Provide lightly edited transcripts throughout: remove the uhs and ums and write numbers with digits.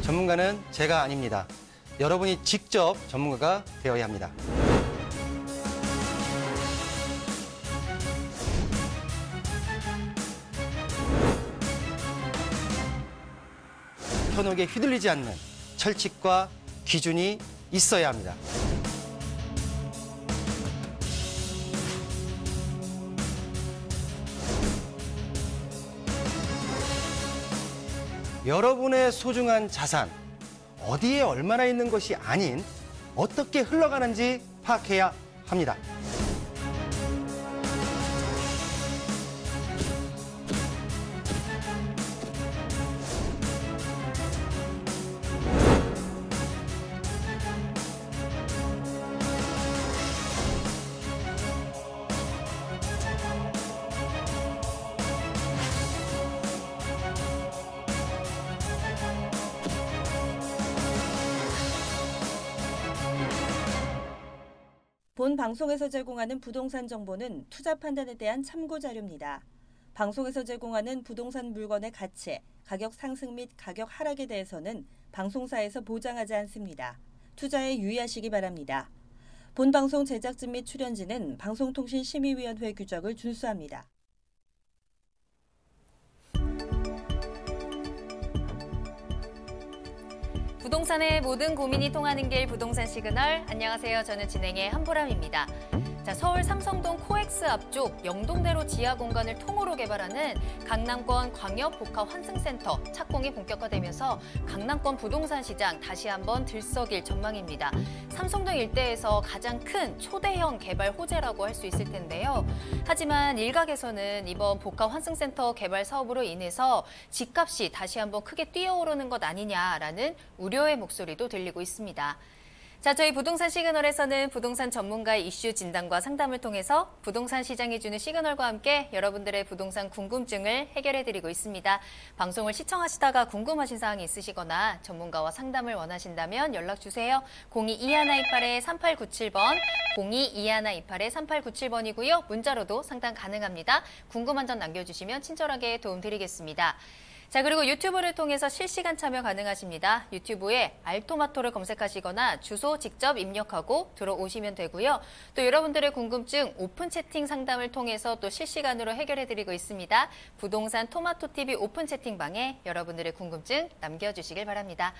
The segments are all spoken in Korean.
전문가는 제가 아닙니다. 여러분이 직접 전문가가 되어야 합니다. 현혹에 휘둘리지 않는 철칙과 기준이 있어야 합니다. 여러분의 소중한 자산, 어디에 얼마나 있는 것이 아닌 어떻게 흘러가는지 파악해야 합니다. 본 방송에서 제공하는 부동산 정보는 투자 판단에 대한 참고 자료입니다. 방송에서 제공하는 부동산 물건의 가치, 가격 상승 및 가격 하락에 대해서는 방송사에서 보장하지 않습니다. 투자에 유의하시기 바랍니다. 본 방송 제작진 및 출연진은 방송통신심의위원회 규정을 준수합니다. 부동산의 모든 고민이 통하는 길 부동산 시그널. 안녕하세요. 저는 진행의 한보람입니다. 서울 삼성동 코엑스 앞쪽 영동대로 지하 공간을 통으로 개발하는 강남권 광역복합환승센터 착공이 본격화되면서 강남권 부동산 시장 다시 한번 들썩일 전망입니다. 삼성동 일대에서 가장 큰 초대형 개발 호재라고 할 수 있을 텐데요. 하지만 일각에서는 이번 복합환승센터 개발 사업으로 인해서 집값이 다시 한번 크게 뛰어오르는 것 아니냐라는 우려의 목소리도 들리고 있습니다. 자, 저희 부동산 시그널에서는 부동산 전문가의 이슈 진단과 상담을 통해서 부동산 시장이 주는 시그널과 함께 여러분들의 부동산 궁금증을 해결해드리고 있습니다. 방송을 시청하시다가 궁금하신 사항이 있으시거나 전문가와 상담을 원하신다면 연락주세요. 022128-3897번, 022128-3897번이고요. 문자로도 상담 가능합니다. 궁금한 점 남겨주시면 친절하게 도움드리겠습니다. 자, 그리고 유튜브를 통해서 실시간 참여 가능하십니다. 유튜브에 알토마토를 검색하시거나 주소 직접 입력하고 들어오시면 되고요. 또 여러분들의 궁금증 오픈 채팅 상담을 통해서 또 실시간으로 해결해드리고 있습니다. 부동산 토마토TV 오픈 채팅방에 여러분들의 궁금증 남겨주시길 바랍니다.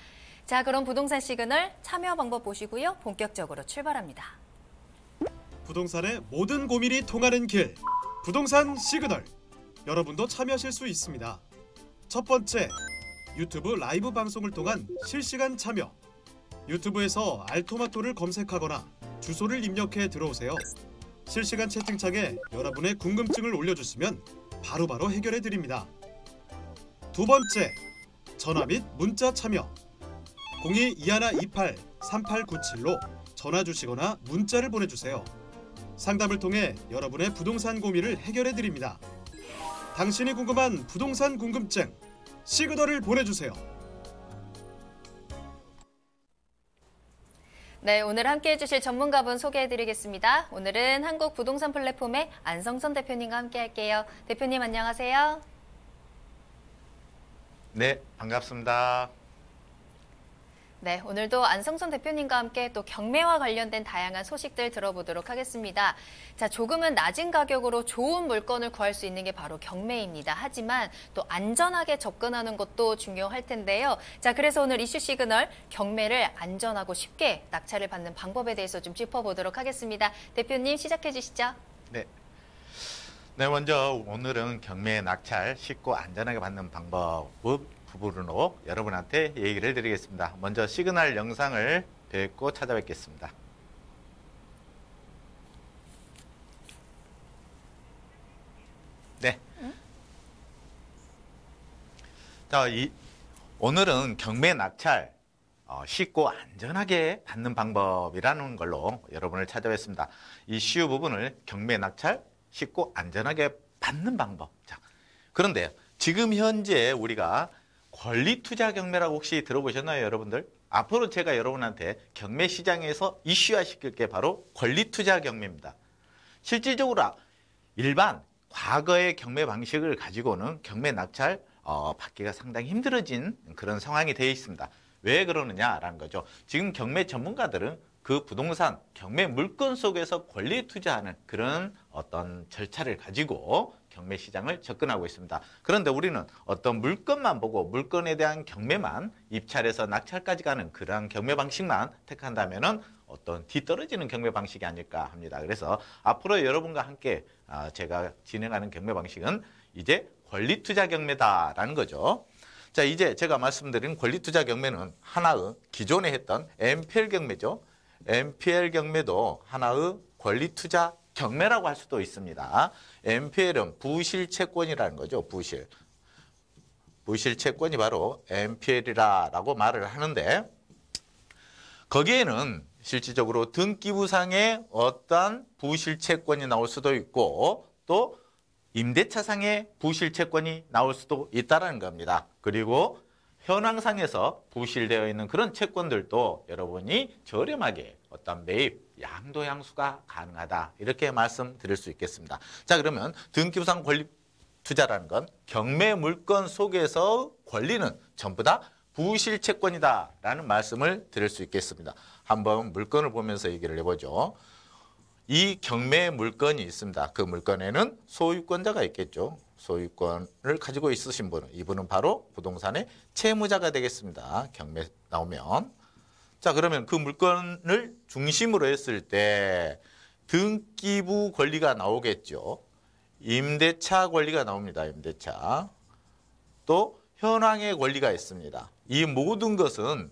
자, 그럼 부동산 시그널 참여 방법 보시고요. 본격적으로 출발합니다. 부동산의 모든 고민이 통하는 길, 부동산 시그널. 여러분도 참여하실 수 있습니다. 첫 번째, 유튜브 라이브 방송을 통한 실시간 참여. 유튜브에서 알토마토를 검색하거나 주소를 입력해 들어오세요. 실시간 채팅창에 여러분의 궁금증을 올려주시면 바로바로 해결해 드립니다. 두 번째, 전화 및 문자 참여. 022128-3897로 전화 주시거나 문자를 보내주세요. 상담을 통해 여러분의 부동산 고민을 해결해 드립니다. 당신이 궁금한 부동산 궁금증, 시그널을 보내주세요. 네, 오늘 함께해 주실 전문가분 소개해드리겠습니다. 오늘은 한국 부동산 플랫폼의 안성선 대표님과 함께할게요. 대표님 안녕하세요. 네, 반갑습니다. 네, 오늘도 안성선 대표님과 함께 또 경매와 관련된 다양한 소식들 들어보도록 하겠습니다. 자, 조금은 낮은 가격으로 좋은 물건을 구할 수 있는 게 바로 경매입니다. 하지만 또 안전하게 접근하는 것도 중요할 텐데요. 자, 그래서 오늘 이슈 시그널 경매를 안전하고 쉽게 낙찰을 받는 방법에 대해서 좀 짚어보도록 하겠습니다. 대표님 시작해 주시죠. 네. 네, 먼저 오늘은 경매 낙찰 쉽고 안전하게 받는 방법 부분으로 여러분한테 얘기를 드리겠습니다. 먼저 시그널 영상을 뵙고 찾아뵙겠습니다. 네. 자, 오늘은 경매 낙찰 쉽고 안전하게 받는 방법이라는 걸로 여러분을 찾아뵙습니다. 이슈 부분을 경매 낙찰 쉽고 안전하게 받는 방법. 자, 그런데 지금 현재 우리가 권리투자 경매라고 혹시 들어보셨나요, 여러분들? 앞으로 제가 여러분한테 경매 시장에서 이슈화 시킬 게 바로 권리투자 경매입니다. 실질적으로 일반 과거의 경매 방식을 가지고는 경매 낙찰 받기가 상당히 힘들어진 그런 상황이 되어 있습니다. 왜 그러느냐라는 거죠. 지금 경매 전문가들은 그 부동산 경매 물건 속에서 권리 투자하는 그런 어떤 절차를 가지고 경매 시장을 접근하고 있습니다. 그런데 우리는 어떤 물건만 보고 물건에 대한 경매만 입찰해서 낙찰까지 가는 그러한 경매 방식만 택한다면은 어떤 뒤떨어지는 경매 방식이 아닐까 합니다. 그래서 앞으로 여러분과 함께 제가 진행하는 경매 방식은 이제 권리 투자 경매다라는 거죠. 자, 이제 제가 말씀드린 권리 투자 경매는 하나의 기존에 했던 MPL 경매죠. MPL 경매도 하나의 권리 투자 경매라고 할 수도 있습니다. MPL은 부실 채권이라는 거죠. 부실 채권이 바로 MPL이라고 말을 하는데 거기에는 실질적으로 등기부상에 어떠한 부실 채권이 나올 수도 있고 또 임대차상의 부실 채권이 나올 수도 있다는 겁니다. 그리고 현황상에서 부실되어 있는 그런 채권들도 여러분이 저렴하게 어떤 매입, 양도양수가 가능하다. 이렇게 말씀드릴 수 있겠습니다. 자, 그러면 등기부상 권리 투자라는 건 경매 물건 속에서 권리는 전부 다 부실 채권이다라는 말씀을 드릴 수 있겠습니다. 한번 물건을 보면서 얘기를 해보죠. 이 경매 물건이 있습니다. 그 물건에는 소유권자가 있겠죠. 소유권을 가지고 있으신 분은 이분은 바로 부동산의 채무자가 되겠습니다. 경매 나오면. 자, 그러면 그 물건을 중심으로 했을 때 등기부 권리가 나오겠죠. 임대차 권리가 나옵니다. 임대차. 또 현황의 권리가 있습니다. 이 모든 것은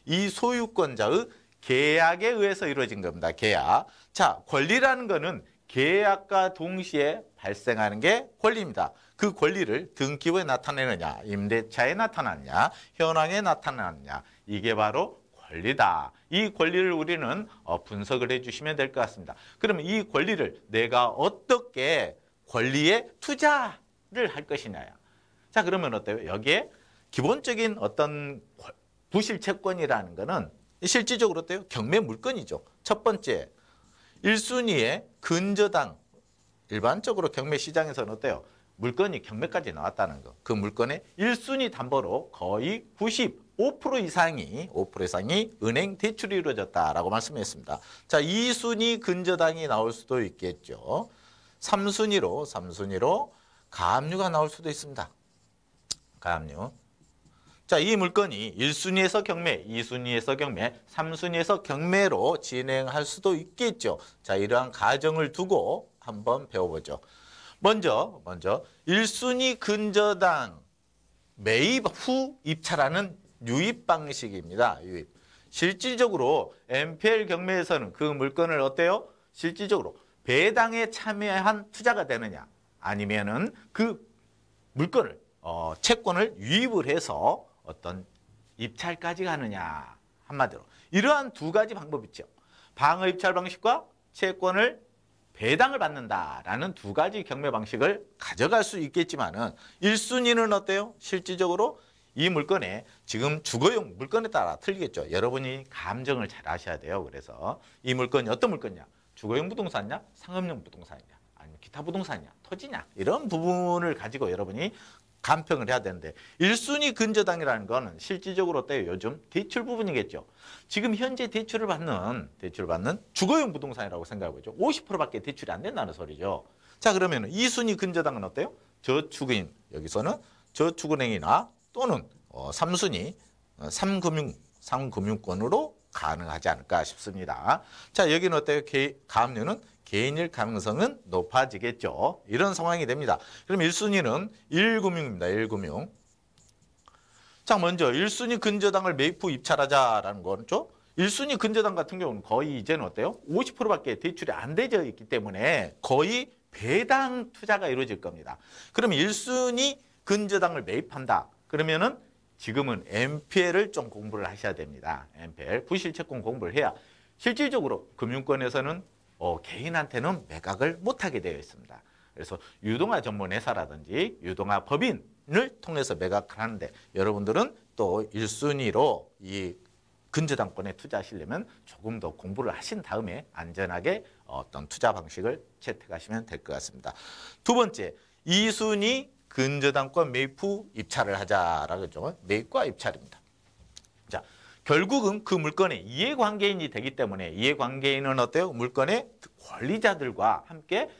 이 소유권자의 계약에 의해서 이루어진 겁니다. 계약. 자, 권리라는 거는 계약과 동시에 발생하는 게 권리입니다. 그 권리를 등기부에 나타내느냐, 임대차에 나타나느냐, 현황에 나타나느냐, 이게 바로 권리다. 이 권리를 우리는 분석을 해주시면 될 것 같습니다. 그러면 이 권리를 내가 어떻게 권리에 투자를 할 것이냐. 자, 그러면 어때요? 여기에 기본적인 어떤 부실 채권이라는 거는 실질적으로 어때요? 경매 물건이죠. 첫 번째, 1순위의 근저당. 일반적으로 경매 시장에서는 어때요? 물건이 경매까지 나왔다는 거. 그 물건의 1순위 담보로 거의 95% 이상이 은행 대출이 이루어졌다라고 말씀했습니다. 자, 2순위 근저당이 나올 수도 있겠죠. 3순위로 가압류가 나올 수도 있습니다. 가압류. 자, 이 물건이 1순위에서 경매, 2순위에서 경매, 3순위에서 경매로 진행할 수도 있겠죠. 자, 이러한 가정을 두고 한번 배워보죠. 먼저 1순위 근저당 매입 후 입찰하는 유입 방식입니다. 유입. 실질적으로 MPL 경매에서는 그 물건을 어때요? 실질적으로 배당에 참여한 투자가 되느냐 아니면은 그 물건을 채권을 유입을 해서 어떤 입찰까지 가느냐. 한마디로 이러한 두 가지 방법이 있죠. 방어 입찰 방식과 채권을 배당을 받는다라는 두 가지 경매 방식을 가져갈 수 있겠지만은 1순위는 어때요? 실질적으로 이 물건에 지금 주거용 물건에 따라 틀리겠죠. 여러분이 감정을 잘 하셔야 돼요. 그래서 이 물건이 어떤 물건이냐? 주거용 부동산이냐? 상업용 부동산이냐? 아니면 기타 부동산이냐? 토지냐? 이런 부분을 가지고 여러분이 간평을 해야 되는데 1순위 근저당이라는 거는 실질적으로 어때요? 요즘 대출 부분이겠죠. 지금 현재 대출을 받는 주거용 부동산이라고 생각해보죠. 50%밖에 대출이 안 된다는 소리죠. 자, 그러면 2순위 근저당은 어때요? 저축인, 여기서는 저축은행이나 또는 3순위 3금융권으로 가능하지 않을까 싶습니다. 자, 여기는 어때요? 가압류는 개인일 가능성은 높아지겠죠. 이런 상황이 됩니다. 그럼 1순위는 1금융입니다. 1금융. 자, 먼저 1순위 근저당을 매입 후 입찰하자라는 거죠. 1순위 근저당 같은 경우는 거의 이제는 어때요? 50%밖에 대출이 안 되어 있기 때문에 거의 배당 투자가 이루어질 겁니다. 그럼 1순위 근저당을 매입한다. 그러면은 지금은 MPL을 좀 공부를 하셔야 됩니다. MPL, 부실채권 공부를 해야 실질적으로 금융권에서는 개인한테는 매각을 못하게 되어 있습니다. 그래서 유동화 전문 회사라든지 유동화 법인을 통해서 매각을 하는데 여러분들은 또 1순위로 이 근저당권에 투자하시려면 조금 더 공부를 하신 다음에 안전하게 어떤 투자 방식을 채택하시면 될 것 같습니다. 두 번째, 2순위 근저당권 매입 후 입찰을 하자라고 했죠. 매입과 입찰입니다. 결국은 그 물건의 이해관계인이 되기 때문에 이해관계인은 어때요? 물건의 권리자들과 함께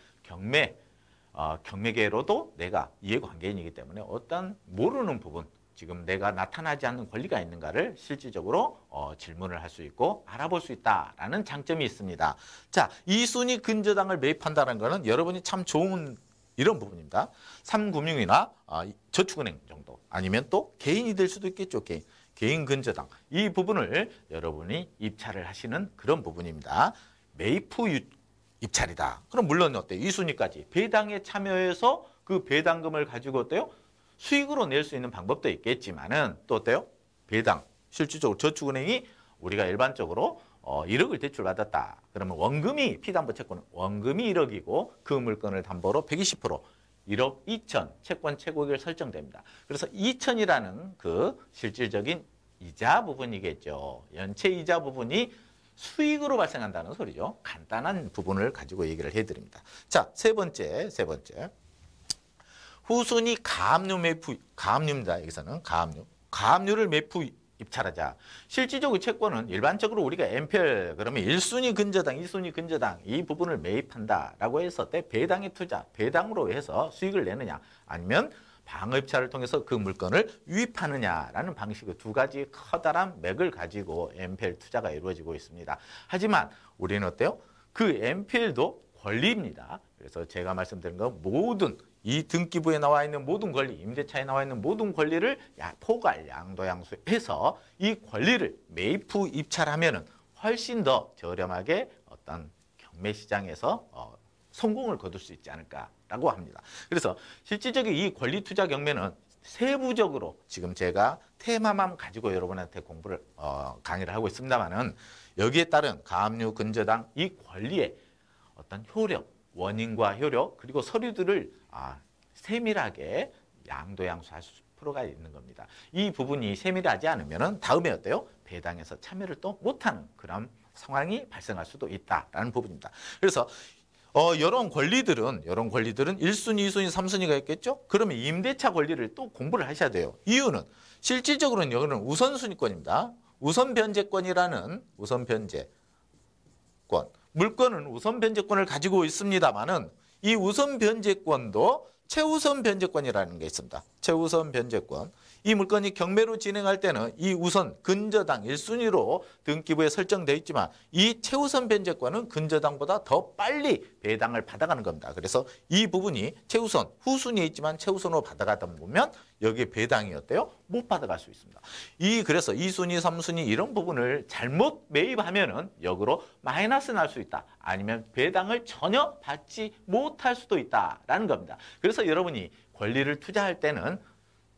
경매계로도 내가 이해관계인이기 때문에 어떤 모르는 부분, 지금 내가 나타나지 않는 권리가 있는가를 실질적으로 질문을 할 수 있고 알아볼 수 있다라는 장점이 있습니다. 자, 2순위 근저당을 매입한다는 것은 여러분이 참 좋은 이런 부분입니다. 삼금융이나 저축은행 정도 아니면 또 개인이 될 수도 있겠죠. 개인 근저당. 이 부분을 여러분이 입찰을 하시는 그런 부분입니다. 매입 후 입찰이다. 그럼 물론 어때요? 2순위까지 배당에 참여해서 그 배당금을 가지고 어때요? 수익으로 낼 수 있는 방법도 있겠지만은 또 어때요? 배당. 실질적으로 저축은행이 우리가 일반적으로 1억을 대출받았다. 그러면 원금이 피담보 채권은 원금이 1억이고 그 물건을 담보로 120% 1억 2천 채권 최고액을 설정됩니다. 그래서 2천이라는 그 실질적인 이자 부분이겠죠. 연체 이자 부분이 수익으로 발생한다는 소리죠. 간단한 부분을 가지고 얘기를 해드립니다. 자, 세 번째. 후순위 가압류 매입, 가압류입니다. 여기서는 가압류. 가압류를 매입 후 입찰하자. 실질적으로 채권은 일반적으로 우리가 MPL 그러면 1순위 근저당, 2순위 근저당 이 부분을 매입한다라고 해서 때 배당의 투자, 배당으로 해서 수익을 내느냐 아니면 방어입찰을 통해서 그 물건을 유입하느냐라는 방식의 두 가지 커다란 맥을 가지고 MPL 투자가 이루어지고 있습니다. 하지만 우리는 어때요? 그 MPL도 권리입니다. 그래서 제가 말씀드린 거 모든 이 등기부에 나와 있는 모든 권리, 임대차에 나와 있는 모든 권리를 포괄, 양도양수해서 이 권리를 매입 후 입찰하면은 훨씬 더 저렴하게 어떤 경매시장에서 성공을 거둘 수 있지 않을까라고 합니다. 그래서 실질적인 이 권리 투자 경매는 세부적으로 지금 제가 테마만 가지고 여러분한테 공부를 강의를 하고 있습니다만은 여기에 따른 가압류 근저당 이 권리의 어떤 효력, 원인과 효력 그리고 서류들을 세밀하게 양도양수할 필요가 있는 겁니다. 이 부분이 세밀하지 않으면 다음에 어때요? 배당에서 참여를 또 못하는 그런 상황이 발생할 수도 있다라는 부분입니다. 그래서 이런 권리들은 1순위, 2순위, 3순위가 있겠죠? 그러면 임대차 권리를 또 공부를 하셔야 돼요. 이유는 실질적으로는 여기는 우선순위권입니다. 우선변제권이라는 우선변제권. 물건은 우선변제권을 가지고 있습니다만은 이 우선변제권도 최우선 변제권이라는 게 있습니다. 최우선 변제권. 이 물건이 경매로 진행할 때는 이 우선 근저당 1순위로 등기부에 설정되어 있지만 이 최우선 변제권은 근저당보다 더 빨리 배당을 받아가는 겁니다. 그래서 이 부분이 최우선, 후순위에 있지만 최우선으로 받아가다 보면 여기에 배당이 어때요? 못 받아갈 수 있습니다. 그래서 2순위, 3순위 이런 부분을 잘못 매입하면은 역으로 마이너스 날 수 있다. 아니면 배당을 전혀 받지 못할 수도 있다라는 겁니다. 그래서 여러분이 권리를 투자할 때는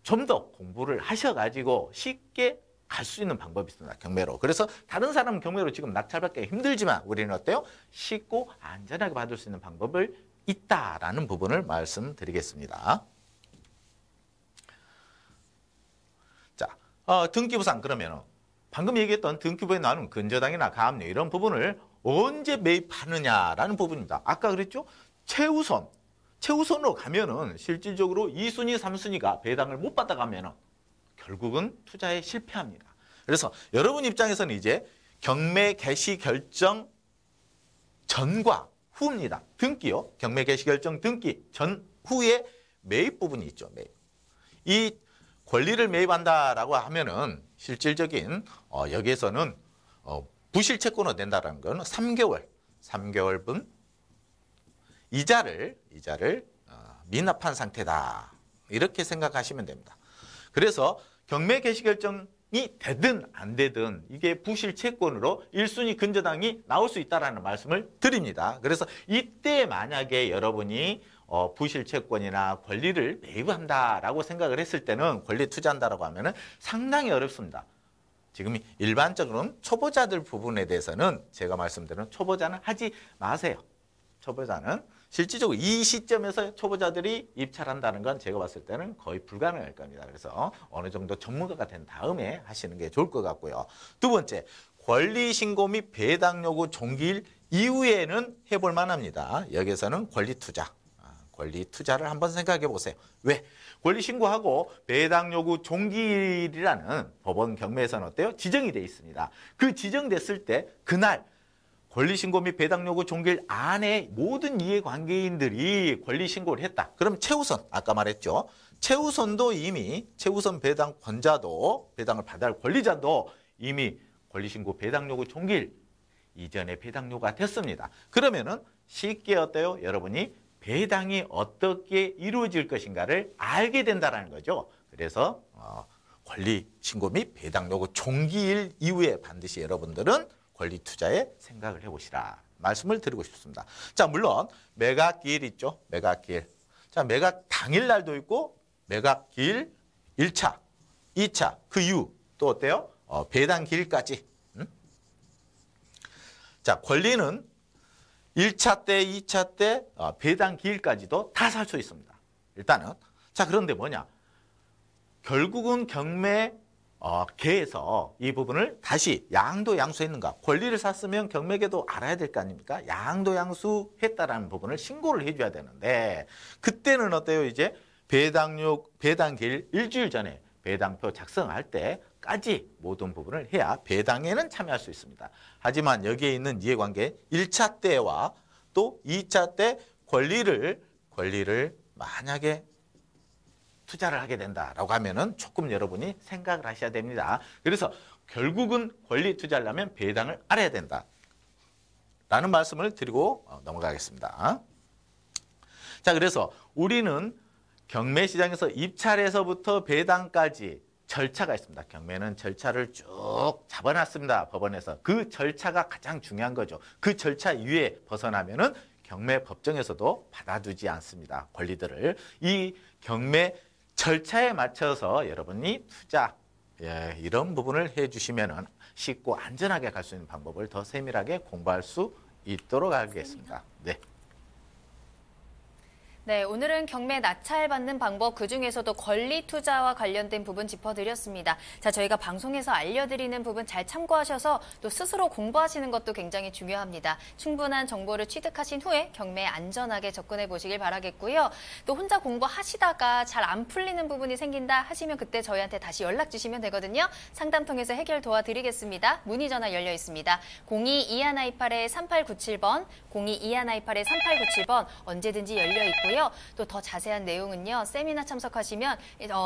좀 더 공부를 하셔가지고 쉽게 갈 수 있는 방법이 있습니다. 경매로. 그래서 다른 사람은 경매로 지금 낙찰받기 힘들지만 우리는 어때요? 쉽고 안전하게 받을 수 있는 방법을 있다라는 부분을 말씀드리겠습니다. 자, 등기부상 그러면 방금 얘기했던 등기부에 나오는 근저당이나 가압류 이런 부분을 언제 매입하느냐라는 부분입니다. 아까 그랬죠? 최우선으로 가면은 실질적으로 2순위, 3순위가 배당을 못 받아가면은 결국은 투자에 실패합니다. 그래서 여러분 입장에서는 이제 경매 개시 결정 전과 후입니다. 등기요. 경매 개시 결정 등기 전 후에 매입 부분이 있죠. 매입. 이 권리를 매입한다라고 하면은 실질적인 여기에서는 부실 채권으로 낸다라는 거는 3개월분 이자를 미납한 상태다. 이렇게 생각하시면 됩니다. 그래서 경매 개시 결정이 되든 안 되든 이게 부실 채권으로 1순위 근저당이 나올 수 있다는 말씀을 드립니다. 그래서 이때 만약에 여러분이 부실 채권이나 권리를 매입한다라고 생각을 했을 때는 권리 투자한다라고 하면은 상당히 어렵습니다. 지금 일반적으로는 초보자들 부분에 대해서는 제가 말씀드린 초보자는 하지 마세요. 초보자는 실질적으로 이 시점에서 초보자들이 입찰한다는 건 제가 봤을 때는 거의 불가능할 겁니다. 그래서 어느 정도 전문가가 된 다음에 하시는 게 좋을 것 같고요. 두 번째, 권리 신고 및 배당 요구 종기일 이후에는 해볼 만합니다. 여기에서는 권리 투자. 권리 투자를 한번 생각해 보세요. 왜? 권리 신고하고 배당 요구 종기일이라는 법원 경매에서는 어때요? 지정이 돼 있습니다. 그 지정됐을 때 그날 권리 신고 및 배당 요구 종기일 안에 모든 이해관계인들이 권리 신고를 했다. 그럼 최우선, 아까 말했죠. 최우선도 이미 최우선 배당 권자도 배당을 받아야 할 권리자도 이미 권리 신고 배당 요구 종기일 이전에 배당 요구가 됐습니다. 그러면은 쉽게 어때요? 여러분이 배당이 어떻게 이루어질 것인가를 알게 된다는 거죠. 그래서 권리 신고 및 배당 요구 종기일 이후에 반드시 여러분들은 권리 투자에 생각을 해보시라 말씀을 드리고 싶습니다. 자, 물론 매각기일 있죠. 매각기일. 자, 매각 당일날도 있고 매각기일 1차, 2차 그 이후 또 어때요? 배당 기일까지. 자, 권리는 1차 때, 2차 때 배당 기일까지도 다 살 수 있습니다. 일단은. 자, 그런데 뭐냐? 결국은 경매계에서 이 부분을 다시 양도양수했는가? 권리를 샀으면 경매계도 알아야 될 거 아닙니까? 양도양수했다라는 부분을 신고를 해줘야 되는데 그때는 어때요? 이제 배당 기일 일주일 전에 배당표 작성할 때까지 모든 부분을 해야 배당에는 참여할 수 있습니다. 하지만 여기에 있는 이해관계 1차 때와 또 2차 때 권리를 만약에 투자를 하게 된다라고 하면은 조금 여러분이 생각을 하셔야 됩니다. 그래서 결국은 권리 투자를 하면 배당을 알아야 된다. 라는 말씀을 드리고 넘어가겠습니다. 자, 그래서 우리는 경매 시장에서 입찰에서부터 배당까지 절차가 있습니다. 경매는 절차를 쭉 잡아놨습니다. 법원에서. 그 절차가 가장 중요한 거죠. 그 절차 위에 벗어나면은 경매 법정에서도 받아주지 않습니다. 권리들을. 이 경매 절차에 맞춰서 여러분이 투자 이런 부분을 해주시면은 쉽고 안전하게 갈 수 있는 방법을 더 세밀하게 공부할 수 있도록 하겠습니다. 네. 네, 오늘은 경매 낙찰받는 방법, 그중에서도 권리 투자와 관련된 부분 짚어드렸습니다. 자, 저희가 방송에서 알려드리는 부분 잘 참고하셔서 또 스스로 공부하시는 것도 굉장히 중요합니다. 충분한 정보를 취득하신 후에 경매에 안전하게 접근해 보시길 바라겠고요. 또 혼자 공부하시다가 잘 안 풀리는 부분이 생긴다 하시면 그때 저희한테 다시 연락 주시면 되거든요. 상담 통해서 해결 도와드리겠습니다. 문의 전화 열려 있습니다. 02-2128-3897번, 02-2128-3897번 언제든지 열려 있고요. 또 더 자세한 내용은요. 세미나 참석하시면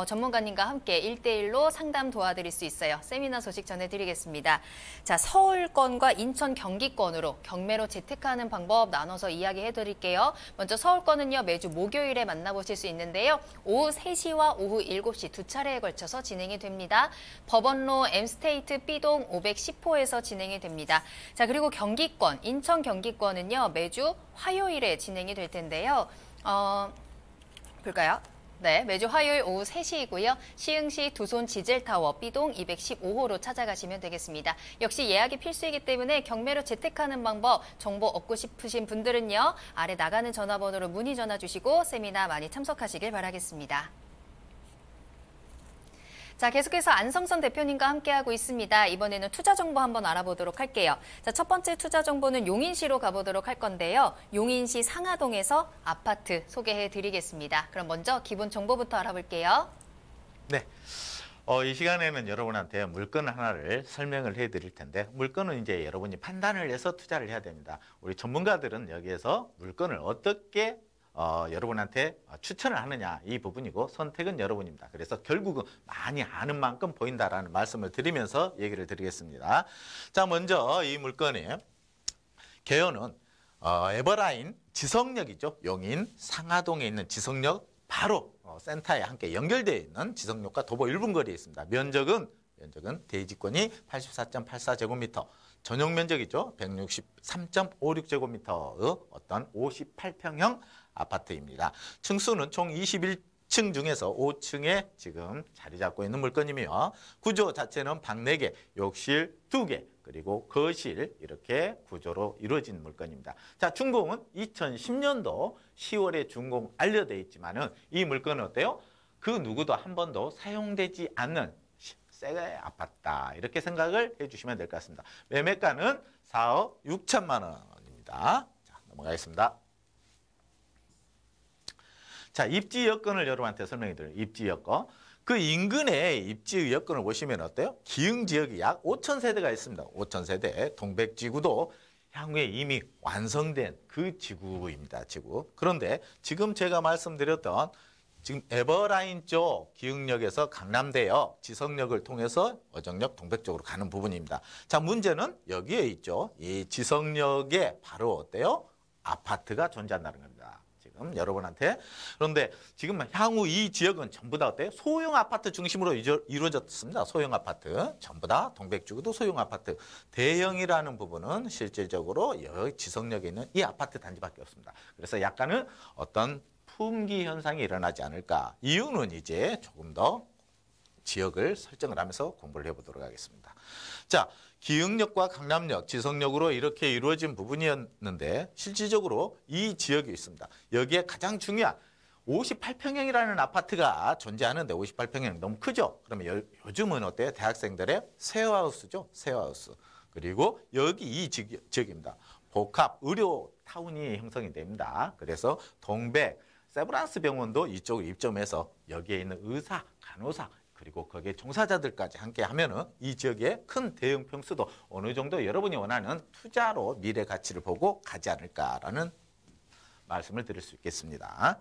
전문가님과 함께 1대1로 상담 도와드릴 수 있어요. 세미나 소식 전해드리겠습니다. 자, 서울권과 인천 경기권으로 경매로 재테크하는 방법 나눠서 이야기해드릴게요. 먼저 서울권은요. 매주 목요일에 만나보실 수 있는데요. 오후 3시와 오후 7시 두 차례에 걸쳐서 진행이 됩니다. 법원로 M스테이트 B동 510호에서 진행이 됩니다. 자, 그리고 경기권, 인천 경기권은요. 매주 화요일에 진행이 될 텐데요. 볼까요? 네, 매주 화요일 오후 3시이고요. 시흥시 두손 지젤타워 B동 215호로 찾아가시면 되겠습니다. 역시 예약이 필수이기 때문에 경매로 재테크하는 방법 정보 얻고 싶으신 분들은요. 아래 나가는 전화번호로 문의 전화 주시고 세미나 많이 참석하시길 바라겠습니다. 자, 계속해서 안성선 대표님과 함께하고 있습니다. 이번에는 투자 정보 한번 알아보도록 할게요. 자, 첫 번째 투자 정보는 용인시로 가보도록 할 건데요. 용인시 상하동에서 아파트 소개해드리겠습니다. 그럼 먼저 기본 정보부터 알아볼게요. 네. 이 시간에는 여러분한테 물건 하나를 설명을 해드릴 텐데 물건은 이제 여러분이 판단을 해서 투자를 해야 됩니다. 우리 전문가들은 여기에서 물건을 어떻게 여러분한테 추천을 하느냐 이 부분이고 선택은 여러분입니다. 그래서 결국은 많이 아는 만큼 보인다라는 말씀을 드리면서 얘기를 드리겠습니다. 자, 먼저 이 물건의 개요는 에버라인 지성역이죠. 용인 상하동에 있는 지성역 바로 센터에 함께 연결되어 있는 지성역과 도보 1분 거리에 있습니다. 면적은 대지권이 84.84제곱미터, 전용 면적이죠. 163.56제곱미터의 어떤 58평형 아파트입니다. 층수는 총 21층 중에서 5층에 지금 자리 잡고 있는 물건이며 구조 자체는 방 4개, 욕실 2개, 그리고 거실 이렇게 구조로 이루어진 물건입니다. 자, 준공은 2010년도 10월에 준공 완료되어 있지만은 이 물건은 어때요? 그 누구도 한 번도 사용되지 않는 새 아파트다. 이렇게 생각을 해주시면 될 것 같습니다. 매매가는 4억 6천만 원입니다. 자, 넘어가겠습니다. 자, 입지 여건을 여러분한테 설명해 드려요. 입지 여건. 그 인근의 입지 여건을 보시면 어때요? 기흥 지역이 약 5,000세대가 있습니다. 5,000세대. 동백지구도 향후에 이미 완성된 그 지구입니다. 지구. 그런데 지금 제가 말씀드렸던 지금 에버라인 쪽 기흥역에서 강남대역, 지성역을 통해서 어정역, 동백 쪽으로 가는 부분입니다. 자, 문제는 여기에 있죠. 이 지성역에 바로 어때요? 아파트가 존재한다는 겁니다. 지금 여러분한테. 그런데 지금 향후 이 지역은 전부 다 어때요? 소형 아파트 중심으로 이루어졌습니다. 소형 아파트. 전부 다 동백지구도 소형 아파트. 대형이라는 부분은 실질적으로 여기 지성역에 있는 이 아파트 단지밖에 없습니다. 그래서 약간은 어떤 품귀 현상이 일어나지 않을까. 이유는 이제 조금 더 지역을 설정을 하면서 공부를 해보도록 하겠습니다. 자, 기흥역과 강남역, 지성역으로 이렇게 이루어진 부분이었는데 실질적으로 이 지역이 있습니다. 여기에 가장 중요한 58평형이라는 아파트가 존재하는데 58평형 너무 크죠? 그러면 요즘은 어때요? 대학생들의 쉐어하우스죠? 쉐어하우스. 그리고 여기 이 지역입니다. 복합 의료 타운이 형성이 됩니다. 그래서 동백, 세브란스 병원도 이쪽으로 입점해서 여기에 있는 의사, 간호사, 그리고 거기에 종사자들까지 함께 하면은 이 지역의 큰 대형 평수도 어느 정도 여러분이 원하는 투자로 미래 가치를 보고 가지 않을까라는 말씀을 드릴 수 있겠습니다.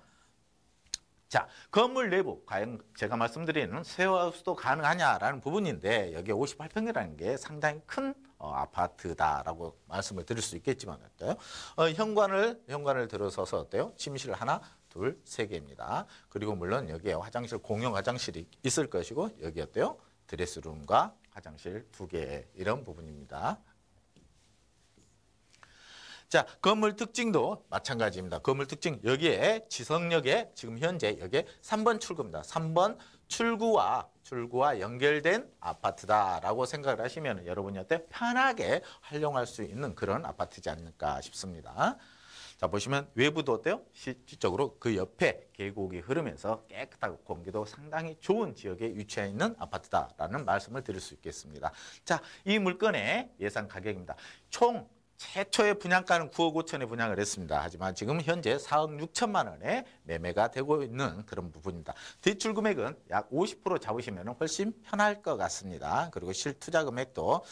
자, 건물 내부, 과연 제가 말씀드리는 쉐어하우스도 가능하냐라는 부분인데 여기에 58평이라는 게 상당히 큰 아파트다라고 말씀을 드릴 수 있겠지만 어때요? 현관을 들어서서 어때요? 침실 하나, 둘, 세 개입니다. 그리고 물론 여기에 화장실, 공용 화장실이 있을 것이고 여기 어때요? 드레스룸과 화장실 2개 이런 부분입니다. 자, 건물 특징도 마찬가지입니다. 건물 특징 여기에 지성역에 지금 현재 여기에 3번 출구입니다. 3번 출구와 연결된 아파트다라고 생각을 하시면 여러분이 어때 편하게 활용할 수 있는 그런 아파트지 않을까 싶습니다. 자, 보시면 외부도 어때요? 실질적으로 그 옆에 계곡이 흐르면서 깨끗하고 공기도 상당히 좋은 지역에 위치해 있는 아파트다라는 말씀을 드릴 수 있겠습니다. 자, 이 물건의 예상 가격입니다. 총 최초의 분양가는 9억 5천에 분양을 했습니다. 하지만 지금 현재 4억 6천만 원에 매매가 되고 있는 그런 부분입니다. 대출 금액은 약 50% 잡으시면 훨씬 편할 것 같습니다. 그리고 실투자 금액도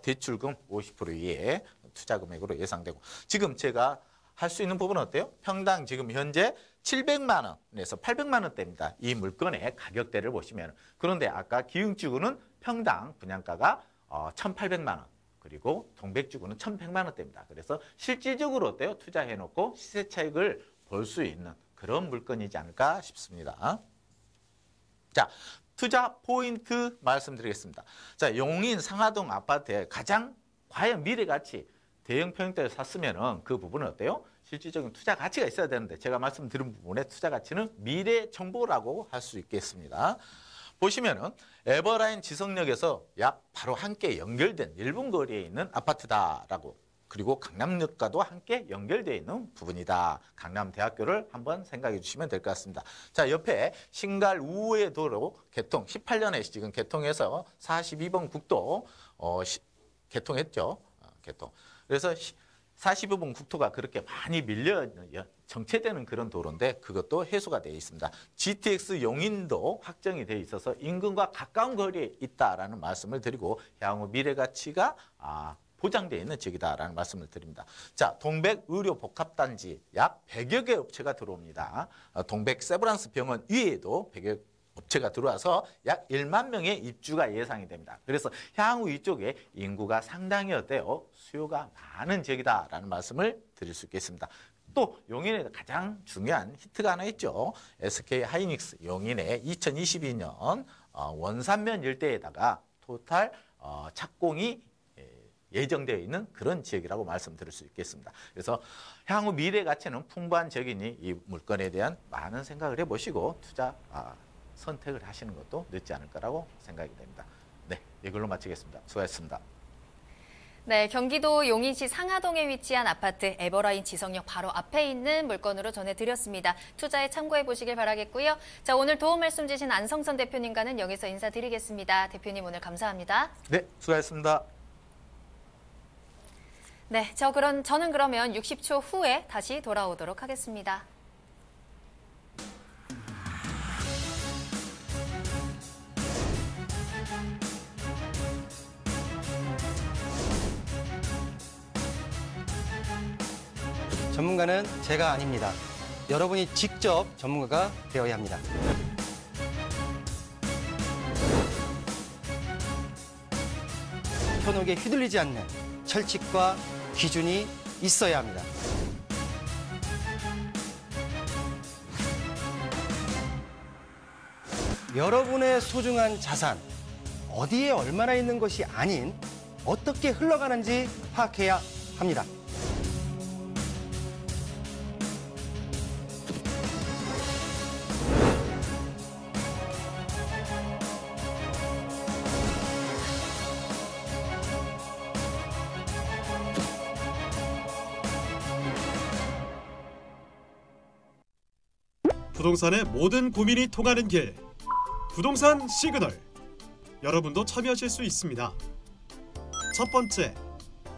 대출금 50% 이하의 투자 금액으로 예상되고 지금 제가 할 수 있는 부분은 어때요? 평당 지금 현재 700만 원에서 800만 원대입니다. 이 물건의 가격대를 보시면. 그런데 아까 기흥지구는 평당 분양가가 1,800만 원. 그리고 동백지구는 1,100만 원대입니다. 그래서 실질적으로 어때요? 투자해놓고 시세 차익을 볼 수 있는 그런 물건이지 않을까 싶습니다. 자, 투자 포인트 말씀드리겠습니다. 자, 용인 상하동 아파트의 가장 과연 미래 가치 대형 평형대를 샀으면 그 부분은 어때요? 실질적인 투자 가치가 있어야 되는데 제가 말씀드린 부분의 투자 가치는 미래 정보라고 할 수 있겠습니다. 보시면은 에버라인 지성역에서 약 바로 함께 연결된 1분 거리에 있는 아파트다라고 그리고 강남역과도 함께 연결되어 있는 부분이다. 강남대학교를 한번 생각해 주시면 될 것 같습니다. 자, 옆에 신갈 우회 도로 개통 18년에 지금 개통해서 42번 국도 개통했죠. 개통. 그래서 42번 국토가 그렇게 많이 정체되는 그런 도로인데 그것도 해소가 되어 있습니다. GTX 용인도 확정이 되어 있어서 인근과 가까운 거리에 있다라는 말씀을 드리고 향후 미래 가치가 보장되어 있는 지역이다라는 말씀을 드립니다. 자, 동백 의료 복합단지 약 100여 개 업체가 들어옵니다. 동백 세브란스 병원 위에도 100여 업체가 들어와서 약 1만 명의 입주가 예상이 됩니다. 그래서 향후 이쪽에 인구가 상당히 어때요? 수요가 많은 지역이다라는 말씀을 드릴 수 있겠습니다. 또 용인에 가장 중요한 히트가 하나 있죠. SK 하이닉스 용인의 2022년 원산면 일대에다가 토탈 착공이 예정되어 있는 그런 지역이라고 말씀드릴 수 있겠습니다. 그래서 향후 미래 가치는 풍부한 지역이니 이 물건에 대한 많은 생각을 해보시고 투자 선택을 하시는 것도 늦지 않을 거라고 생각이 됩니다. 네, 이걸로 마치겠습니다. 수고하셨습니다. 네, 경기도 용인시 상하동에 위치한 아파트 에버라인 지성역 바로 앞에 있는 물건으로 전해드렸습니다. 투자에 참고해 보시길 바라겠고요. 자, 오늘 도움 말씀 주신 안성선 대표님과는 여기서 인사드리겠습니다. 대표님 오늘 감사합니다. 네, 수고하셨습니다. 네, 저는 그러면 60초 후에 다시 돌아오도록 하겠습니다. 전문가는 제가 아닙니다. 여러분이 직접 전문가가 되어야 합니다. 현혹에 휘둘리지 않는 철칙과 기준이 있어야 합니다. 여러분의 소중한 자산, 어디에 얼마나 있는 것이 아닌 어떻게 흘러가는지 파악해야 합니다. 부동산의 모든 고민이 통하는 길, 부동산 시그널. 여러분도 참여하실 수 있습니다. 첫 번째,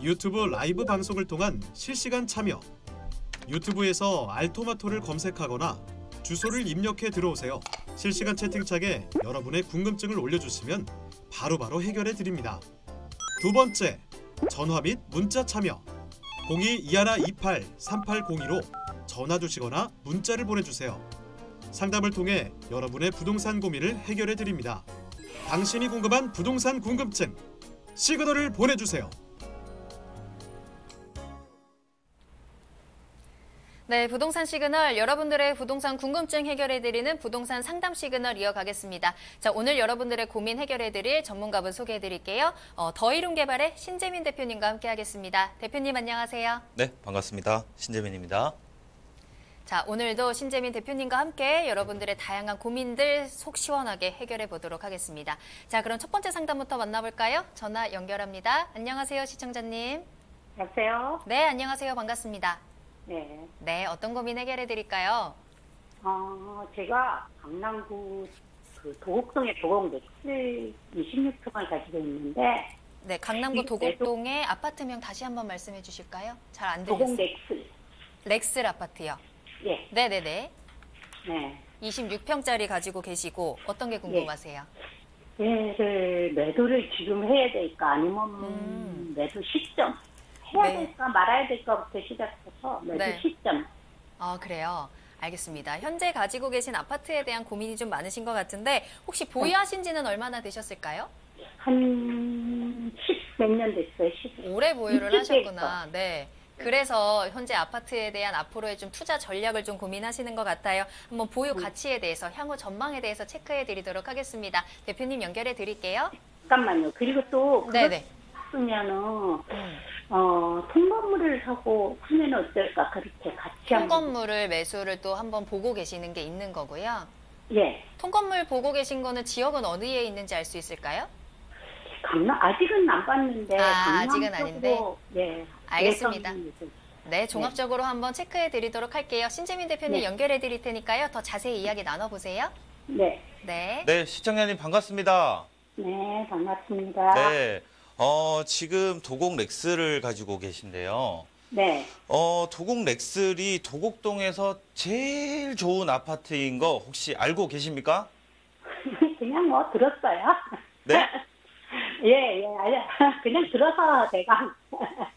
유튜브 라이브 방송을 통한 실시간 참여. 유튜브에서 알토마토를 검색하거나 주소를 입력해 들어오세요. 실시간 채팅창에 여러분의 궁금증을 올려주시면 바로바로 해결해 드립니다. 두 번째, 전화 및 문자 참여. 02-2128-3802로 전화 주시거나 문자를 보내주세요. 상담을 통해 여러분의 부동산 고민을 해결해 드립니다. 당신이 궁금한 부동산 궁금증, 시그널을 보내주세요. 네, 부동산 시그널, 여러분들의 부동산 궁금증 해결해드리는 부동산 상담 시그널 이어가겠습니다. 자, 오늘 여러분들의 고민 해결해드릴 전문가분 소개해드릴게요. 더이룸개발의 신재민 대표님과 함께하겠습니다. 대표님 안녕하세요. 네, 반갑습니다. 신재민입니다. 자, 오늘도 신재민 대표님과 함께 여러분들의 다양한 고민들 속 시원하게 해결해 보도록 하겠습니다. 자, 그럼 첫 번째 상담부터 만나볼까요? 전화 연결합니다. 안녕하세요, 시청자님. 여보세요? 네, 안녕하세요. 반갑습니다. 네. 네, 어떤 고민 해결해 드릴까요? 제가 강남구 도곡동에 도곡 넥스 26평을 가지고 있는데. 네, 강남구 도곡동의 아파트명 다시 한번 말씀해 주실까요? 잘 안 들렸어요. 도곡 넥스. 렉스 아파트요. 예. 네네네. 네. 26평짜리 가지고 계시고 어떤 게 궁금하세요? 얘를 매도를 지금 해야 될까 아니면 매도 시점 해야 네. 될까 말아야 될까부터 시작해서 매도 네. 시점. 그래요. 알겠습니다. 현재 가지고 계신 아파트에 대한 고민이 좀 많으신 것 같은데 혹시 보유하신 지는 얼마나 되셨을까요? 한 10 몇 년 됐어요. 10. 오래 보유를 이쪽에 하셨구나. 네. 그래서 현재 아파트에 대한 앞으로의 좀 투자 전략을 좀 고민하시는 것 같아요. 한번 보유 가치에 대해서, 향후 전망에 대해서 체크해 드리도록 하겠습니다. 대표님 연결해 드릴게요. 잠깐만요. 그리고 또 네네. 그러면은 통건물을 사면 어떨까 그렇게 같이 통건물을 매수를 또 한번 보고 계시는 게 있는 거고요. 예. 통건물 보고 계신 거는 지역은 어디에 있는지 알 수 있을까요? 강남 아직은 안 봤는데 강남 아직은 아닌데? 쪽으로, 네. 알겠습니다. 예정입니다. 네, 종합적으로 한번 체크해 드리도록 할게요. 신재민 대표님 네. 연결해 드릴 테니까요. 더 자세히 이야기 나눠보세요. 네. 네. 네, 시청자님 반갑습니다. 네, 반갑습니다. 네, 지금 도곡 렉스를 가지고 계신데요. 네. 도곡 렉스이 도곡동에서 제일 좋은 아파트인 거 혹시 알고 계십니까? 그냥 뭐 들었어요. 네? 예, 그냥 들어서 제가.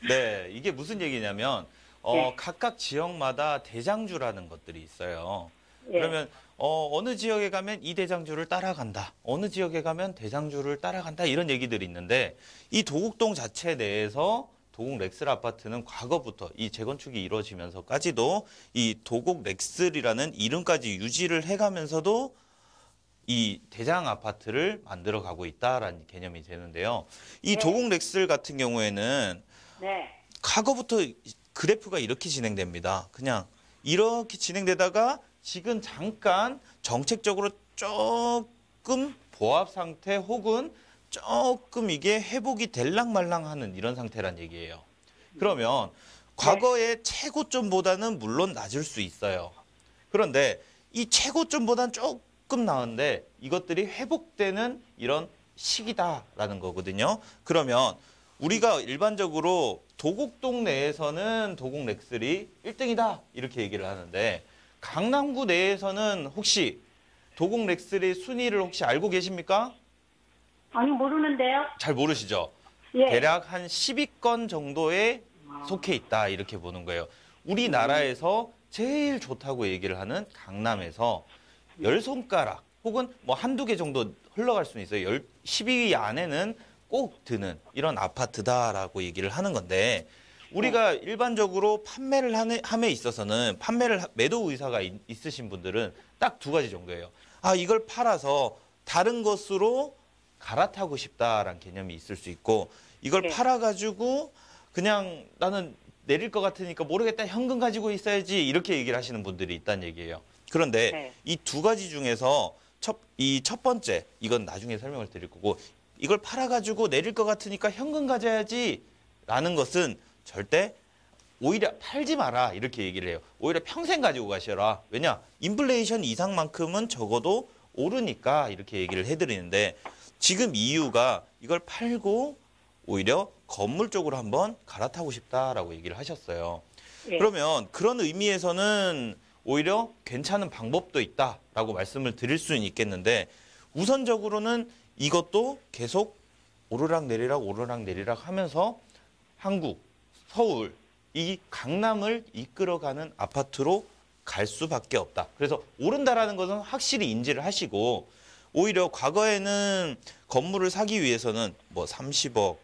네, 이게 무슨 얘기냐면 네. 각각 지역마다 대장주라는 것들이 있어요. 예. 그러면 어느 지역에 가면 이 대장주를 따라간다. 어느 지역에 가면 대장주를 따라간다. 이런 얘기들이 있는데 이 도곡동 자체 내에서 도곡 렉스 아파트는 과거부터 이 재건축이 이루어지면서까지도 이 도곡 렉스라는 이름까지 유지를 해가면서도 이 대장 아파트를 만들어 가고 있다라는 개념이 되는데요. 이 네. 도곡 렉스 같은 경우에는 네. 과거부터 그래프가 이렇게 진행됩니다. 그냥 이렇게 진행되다가 지금 잠깐 정책적으로 조금 보합 상태 혹은 조금 이게 회복이 될랑말랑하는 이런 상태란 얘기예요. 그러면 과거의 최고점보다는 물론 낮을 수 있어요. 그런데 이 최고점보다는 조금 나은데 이것들이 회복되는 이런 시기다라는 거거든요. 그러면 우리가 일반적으로 도곡동 내에서는 도곡 렉스이 1등이다 이렇게 얘기를 하는데 강남구 내에서는 혹시 도곡 렉스의 순위를 혹시 알고 계십니까? 아니, 모르는데요. 잘 모르시죠? 예. 대략 한 10위권 정도에 속해 있다 이렇게 보는 거예요. 우리나라에서 제일 좋다고 얘기를 하는 강남에서 10손가락 혹은 뭐 한두 개 정도 흘러갈 수는 있어요. 10위 안에는 꼭 드는 이런 아파트다라고 얘기를 하는 건데 우리가 일반적으로 판매를 함에 있어서는 매도 의사가 있으신 분들은 딱 두 가지 정도예요. 아, 이걸 팔아서 다른 것으로 갈아타고 싶다라는 개념이 있을 수 있고 이걸 팔아가지고 그냥 나는 내릴 것 같으니까 모르겠다 현금 가지고 있어야지 이렇게 얘기를 하시는 분들이 있다는 얘기예요. 그런데 이 두 가지 중에서 첫 번째 이건 나중에 설명을 드릴 거고 이걸 팔아가지고 내릴 것 같으니까 현금 가져야지 라는 것은 절대 오히려 팔지 마라 이렇게 얘기를 해요. 오히려 평생 가지고 가셔라. 왜냐? 인플레이션 이상만큼은 적어도 오르니까 이렇게 얘기를 해드리는데 지금 이유가 이걸 팔고 오히려 건물 쪽으로 한번 갈아타고 싶다라고 얘기를 하셨어요. 그러면 그런 의미에서는 오히려 괜찮은 방법도 있다라고 말씀을 드릴 수는 있겠는데 우선적으로는 이것도 계속 오르락내리락 하면서 한국, 서울, 이 강남을 이끌어가는 아파트로 갈 수밖에 없다. 그래서 오른다라는 것은 확실히 인지를 하시고 오히려 과거에는 건물을 사기 위해서는 뭐 30억,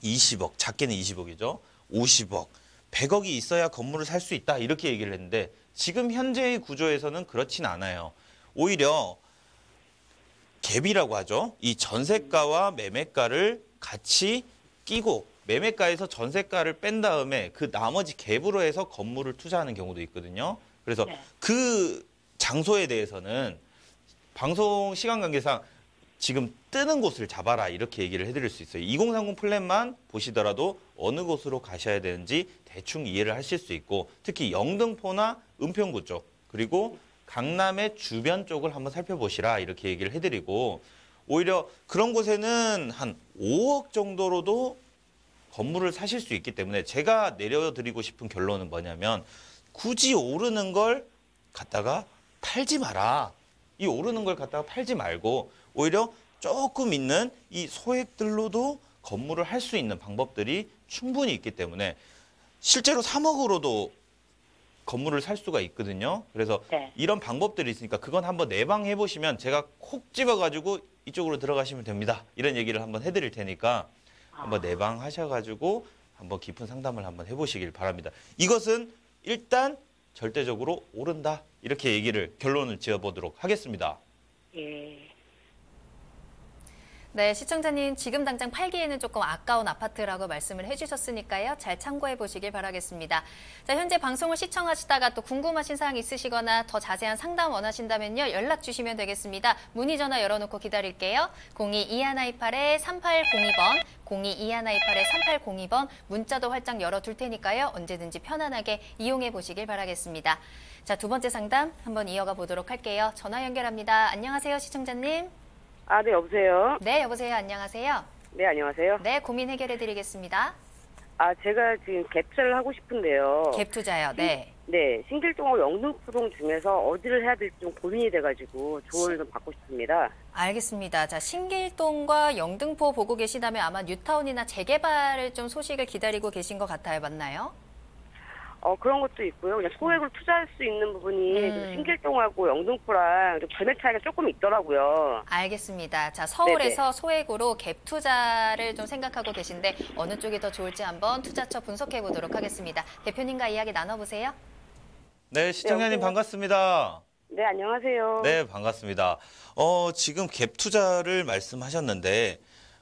20억, 작게는 20억이죠. 50억, 100억이 있어야 건물을 살 수 있다. 이렇게 얘기를 했는데 지금 현재의 구조에서는 그렇진 않아요. 오히려 갭이라고 하죠. 이 전세가와 매매가를 같이 끼고 매매가에서 전세가를 뺀 다음에 그 나머지 갭으로 해서 건물을 투자하는 경우도 있거든요. 그래서 그 장소에 대해서는 방송 시간 관계상 지금 뜨는 곳을 잡아라 이렇게 얘기를 해드릴 수 있어요. 2030 플랜만 보시더라도 어느 곳으로 가셔야 되는지 대충 이해를 하실 수 있고 특히 영등포나 은평구 쪽 그리고 강남의 주변 쪽을 한번 살펴보시라 이렇게 얘기를 해드리고 오히려 그런 곳에는 한 5억 정도로도 건물을 사실 수 있기 때문에 제가 내려드리고 싶은 결론은 뭐냐면 굳이 오르는 걸 갖다가 팔지 마라. 이 오르는 걸 갖다가 팔지 말고 오히려 조금 있는 이 소액들로도 건물을 할 수 있는 방법들이 충분히 있기 때문에 실제로 3억으로도 건물을 살 수가 있거든요. 그래서 이런 방법들이 있으니까 그건 한번 내방해 보시면 제가 콕 집어가지고 이쪽으로 들어가시면 됩니다. 이런 얘기를 한번 해드릴 테니까 한번 내방하셔가지고 한번 깊은 상담을 한번 해보시길 바랍니다. 이것은 일단 절대적으로 오른다. 이렇게 결론을 지어보도록 하겠습니다. 네, 시청자님 지금 당장 팔기에는 조금 아까운 아파트라고 말씀을 해주셨으니까요. 잘 참고해 보시길 바라겠습니다. 자, 현재 방송을 시청하시다가 또 궁금하신 사항 있으시거나 더 자세한 상담 원하신다면요. 연락 주시면 되겠습니다. 문의 전화 열어놓고 기다릴게요. 02-2128-3802번, 02-2128-3802번 문자도 활짝 열어둘 테니까요. 언제든지 편안하게 이용해 보시길 바라겠습니다. 자, 두 번째 상담 한번 이어가 보도록 할게요. 전화 연결합니다. 안녕하세요, 시청자님. 아, 네, 여보세요? 네, 여보세요. 안녕하세요. 네, 안녕하세요. 네, 고민 해결해 드리겠습니다. 아, 제가 지금 갭 투자를 하고 싶은데요. 갭 투자요. 네. 네, 신길동하고 영등포동 중에서 어디를 해야 될지 좀 고민이 돼가지고 조언을 좀 받고 싶습니다. 알겠습니다. 자, 신길동과 영등포 보고 계시다면 아마 뉴타운이나 재개발을 좀 소식을 기다리고 계신 것 같아요. 맞나요? 그런 것도 있고요. 그냥 소액으로 투자할 수 있는 부분이 신길동하고 영등포랑 금액 차이가 조금 있더라고요. 알겠습니다. 자, 서울에서 소액으로 갭 투자를 좀 생각하고 계신데 어느 쪽이 더 좋을지 한번 투자처 분석해 보도록 하겠습니다. 대표님과 이야기 나눠보세요. 네, 시청자님 반갑습니다. 네, 안녕하세요. 네, 반갑습니다. 지금 갭 투자를 말씀하셨는데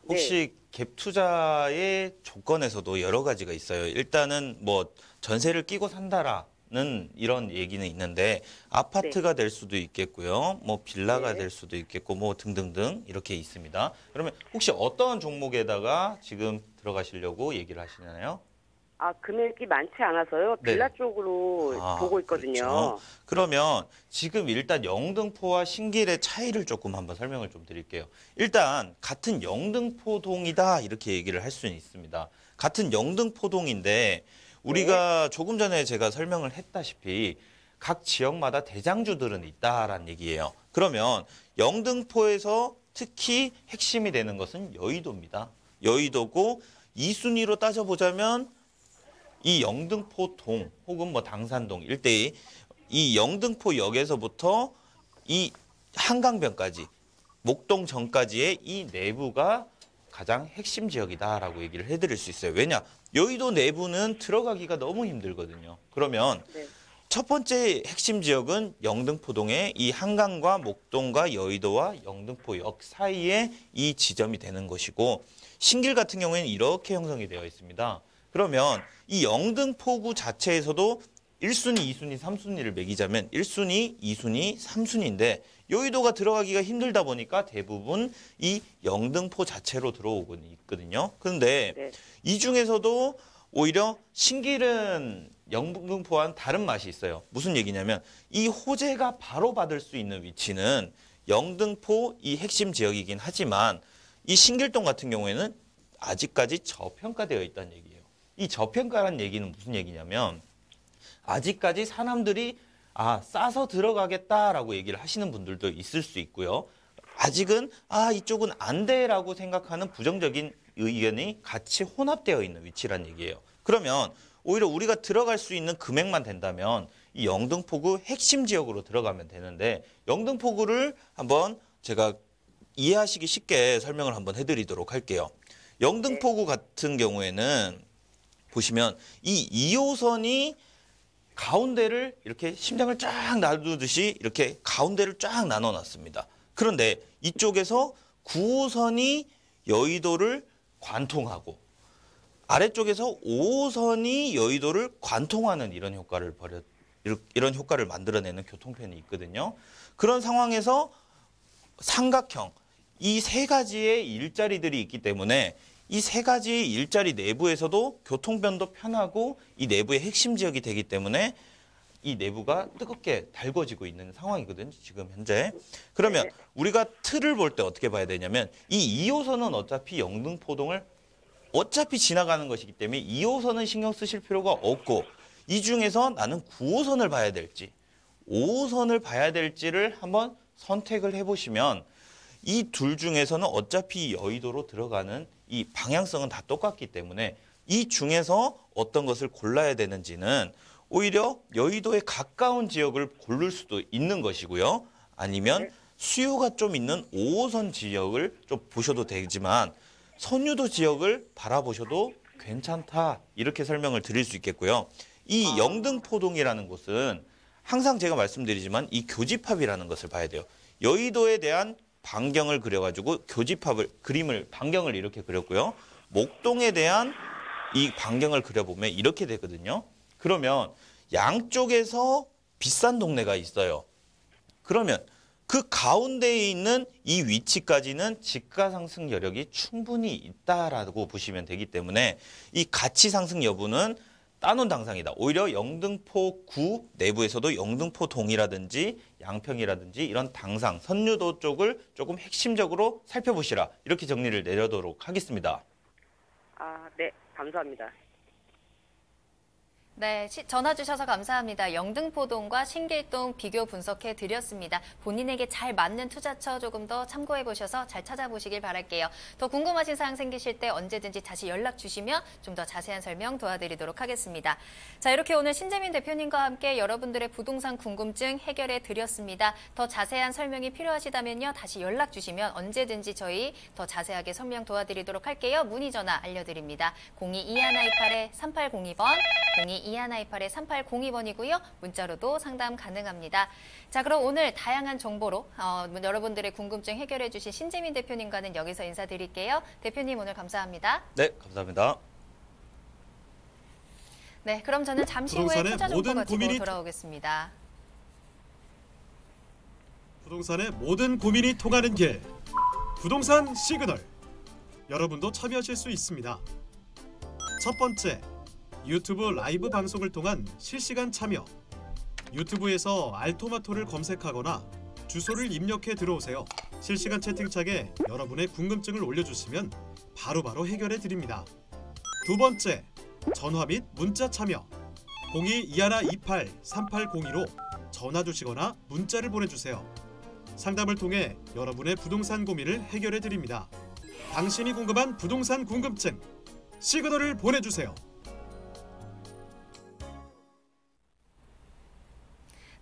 혹시 갭 투자의 조건에서도 여러 가지가 있어요. 일단은 뭐 전세를 끼고 산다라는 이런 얘기는 있는데 아파트가 될 수도 있겠고요. 뭐 빌라가 될 수도 있겠고 뭐 등등등 이렇게 있습니다. 그러면 혹시 어떤 종목에다가 지금 들어가시려고 얘기를 하시나요? 아, 금액이 많지 않아서요. 빌라 쪽으로 보고 있거든요. 그렇죠. 그러면 지금 일단 영등포와 신길의 차이를 조금 한번 설명을 좀 드릴게요. 일단 같은 영등포동이다 이렇게 얘기를 할 수는 있습니다. 같은 영등포동인데 우리가 조금 전에 제가 설명을 했다시피 각 지역마다 대장주들은 있다라는 얘기예요. 그러면 영등포에서 특히 핵심이 되는 것은 여의도입니다. 여의도고 2순위로 따져보자면 이 영등포동 혹은 뭐 당산동 일대의 이 영등포역에서부터 이 한강변까지 목동전까지의 이 내부가 가장 핵심 지역이다라고 얘기를 해드릴 수 있어요. 왜냐? 여의도 내부는 들어가기가 너무 힘들거든요. 그러면 네. 첫 번째 핵심 지역은 영등포동의 이 한강과 목동과 여의도와 영등포역 사이에 이 지점이 되는 것이고, 신길 같은 경우에는 이렇게 형성이 되어 있습니다. 그러면 이 영등포구 자체에서도 1순위, 2순위, 3순위를 매기자면 1순위, 2순위, 3순위인데 여의도가 들어가기가 힘들다 보니까 대부분 이 영등포 자체로 들어오고 있거든요. 그런데 네. 이 중에서도 오히려 신길은 영등포와는 다른 맛이 있어요. 무슨 얘기냐면 이 호재가 바로 받을 수 있는 위치는 영등포 이 핵심 지역이긴 하지만 이 신길동 같은 경우에는 아직까지 저평가되어 있다는 얘기예요. 이 저평가라는 얘기는 무슨 얘기냐면 아직까지 사람들이 싸서 들어가겠다라고 얘기를 하시는 분들도 있을 수 있고요. 아직은 이쪽은 안 돼라고 생각하는 부정적인 의견이 같이 혼합되어 있는 위치란 얘기예요. 그러면 오히려 우리가 들어갈 수 있는 금액만 된다면 이 영등포구 핵심 지역으로 들어가면 되는데, 영등포구를 한번 제가 이해하시기 쉽게 설명을 한번 해드리도록 할게요. 영등포구 같은 경우에는 보시면 이 2호선이 가운데를 이렇게 심장을 쫙 놔두듯이 이렇게 가운데를 쫙 나눠놨습니다. 그런데 이쪽에서 9호선이 여의도를 관통하고 아래쪽에서 5호선이 여의도를 관통하는 이런 효과를 만들어내는 교통편이 있거든요. 그런 상황에서 삼각형, 이 세 가지의 일자리들이 있기 때문에 이 세 가지의 일자리 내부에서도 교통편도 편하고 이 내부의 핵심 지역이 되기 때문에 이 내부가 뜨겁게 달궈지고 있는 상황이거든요, 지금 현재. 그러면 우리가 틀을 볼 때 어떻게 봐야 되냐면 이 2호선은 어차피 영등포동을 어차피 지나가는 것이기 때문에 2호선은 신경 쓰실 필요가 없고, 이 중에서 나는 9호선을 봐야 될지 5호선을 봐야 될지를 한번 선택을 해보시면 이 둘 중에서는 어차피 여의도로 들어가는 이 방향성은 다 똑같기 때문에 이 중에서 어떤 것을 골라야 되는지는 오히려 여의도에 가까운 지역을 고를 수도 있는 것이고요. 아니면 수요가 좀 있는 5호선 지역을 좀 보셔도 되지만 선유도 지역을 바라보셔도 괜찮다, 이렇게 설명을 드릴 수 있겠고요. 이 영등포동이라는 곳은 항상 제가 말씀드리지만 이 교집합이라는 것을 봐야 돼요. 여의도에 대한 반경을 그려가지고 반경을 이렇게 그렸고요. 목동에 대한 이 반경을 그려보면 이렇게 되거든요. 그러면 양쪽에서 비싼 동네가 있어요. 그러면 그 가운데에 있는 이 위치까지는 지가 상승 여력이 충분히 있다라고 보시면 되기 때문에 이 가치 상승 여부는 따놓은 당상이다. 오히려 영등포구 내부에서도 영등포동이라든지 양평이라든지 이런 당상, 선유도 쪽을 조금 핵심적으로 살펴보시라, 이렇게 정리를 내려도록 하겠습니다. 네, 감사합니다. 네, 전화 주셔서 감사합니다. 영등포동과 신길동 비교 분석해 드렸습니다. 본인에게 잘 맞는 투자처 조금 더 참고해 보셔서 잘 찾아보시길 바랄게요. 더 궁금하신 사항 생기실 때 언제든지 다시 연락 주시면 좀 더 자세한 설명 도와드리도록 하겠습니다. 자, 이렇게 오늘 신재민 대표님과 함께 여러분들의 부동산 궁금증 해결해 드렸습니다. 더 자세한 설명이 필요하시다면요, 다시 연락 주시면 언제든지 저희 더 자세하게 설명 도와드리도록 할게요. 문의 전화 알려드립니다. 02-2128-3802번, 02-2128-3802번이고요. 문자로도 상담 가능합니다. 자, 그럼 오늘 다양한 정보로 여러분들의 궁금증 해결해 주신 신재민 대표님과는 여기서 인사드릴게요. 대표님 오늘 감사합니다. 네, 감사합니다. 네, 그럼 저는 잠시 후에 투자 정보 가지고 돌아오겠습니다. 부동산의 모든 고민이 통하는 길, 부동산 시그널. 여러분도 참여하실 수 있습니다. 첫 번째, 유튜브 라이브 방송을 통한 실시간 참여. 유튜브에서 알토마토를 검색하거나 주소를 입력해 들어오세요. 실시간 채팅창에 여러분의 궁금증을 올려주시면 바로바로 해결해 드립니다. 두 번째, 전화 및 문자 참여. 02-2128-3802로 전화 주시거나 문자를 보내주세요. 상담을 통해 여러분의 부동산 고민을 해결해 드립니다. 당신이 궁금한 부동산 궁금증, 시그널을 보내주세요.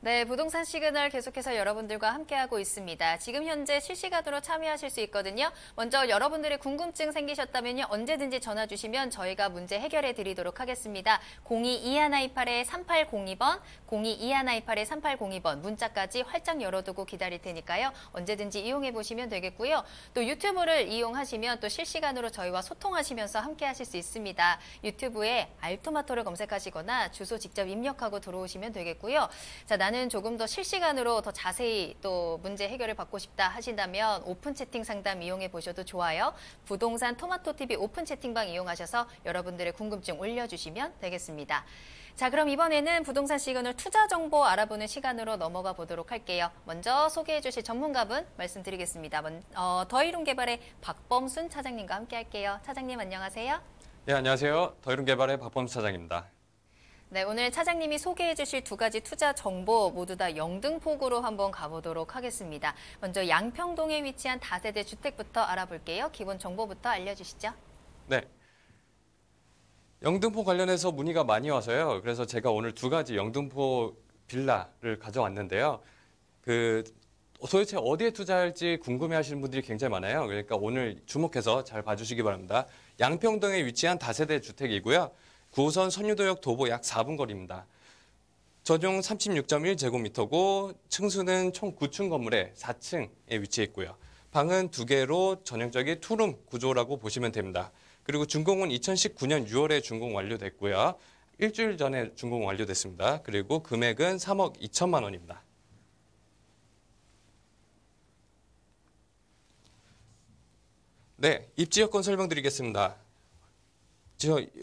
네, 부동산 시그널 계속해서 여러분들과 함께하고 있습니다. 지금 현재 실시간으로 참여하실 수 있거든요. 먼저 여러분들의 궁금증 생기셨다면요. 언제든지 전화 주시면 저희가 문제 해결해 드리도록 하겠습니다. 022128-3802번, 022128-3802번 문자까지 활짝 열어두고 기다릴 테니까요. 언제든지 이용해 보시면 되겠고요. 또 유튜브를 이용하시면 또 실시간으로 저희와 소통하시면서 함께하실 수 있습니다. 유튜브에 알토마토를 검색하시거나 주소 직접 입력하고 들어오시면 되겠고요. 자, 나는 조금 더 실시간으로 더 자세히 또 문제 해결을 받고 싶다 하신다면 오픈 채팅 상담 이용해 보셔도 좋아요. 부동산 토마토TV 오픈 채팅방 이용하셔서 여러분들의 궁금증 올려주시면 되겠습니다. 자, 그럼 이번에는 부동산 시그널 투자 정보 알아보는 시간으로 넘어가 보도록 할게요. 먼저 소개해 주실 전문가분 말씀드리겠습니다. 더이룸개발의 박범순 차장님과 함께 할게요. 차장님 안녕하세요. 네, 안녕하세요. 더이룸개발의 박범순 차장입니다. 네, 오늘 차장님이 소개해 주실 두 가지 투자 정보 모두 다 영등포구로 한번 가보도록 하겠습니다. 먼저 양평동에 위치한 다세대 주택부터 알아볼게요. 기본 정보부터 알려주시죠. 네. 영등포 관련해서 문의가 많이 와서요. 그래서 제가 오늘 두 가지 영등포 빌라를 가져왔는데요. 도대체 어디에 투자할지 궁금해하시는 분들이 굉장히 많아요. 그러니까 오늘 주목해서 잘 봐주시기 바랍니다. 양평동에 위치한 다세대 주택이고요. 9호선 선유도역 도보 약 4분 거리입니다. 전용 36.1제곱미터고 층수는 총 9층 건물에 4층에 위치해 있고요. 방은 2개로 전형적인 투룸 구조라고 보시면 됩니다. 그리고 준공은 2019년 6월에 준공 완료됐고요. 일주일 전에 준공 완료됐습니다. 그리고 금액은 3억 2천만 원입니다. 네, 입지 여건 설명드리겠습니다.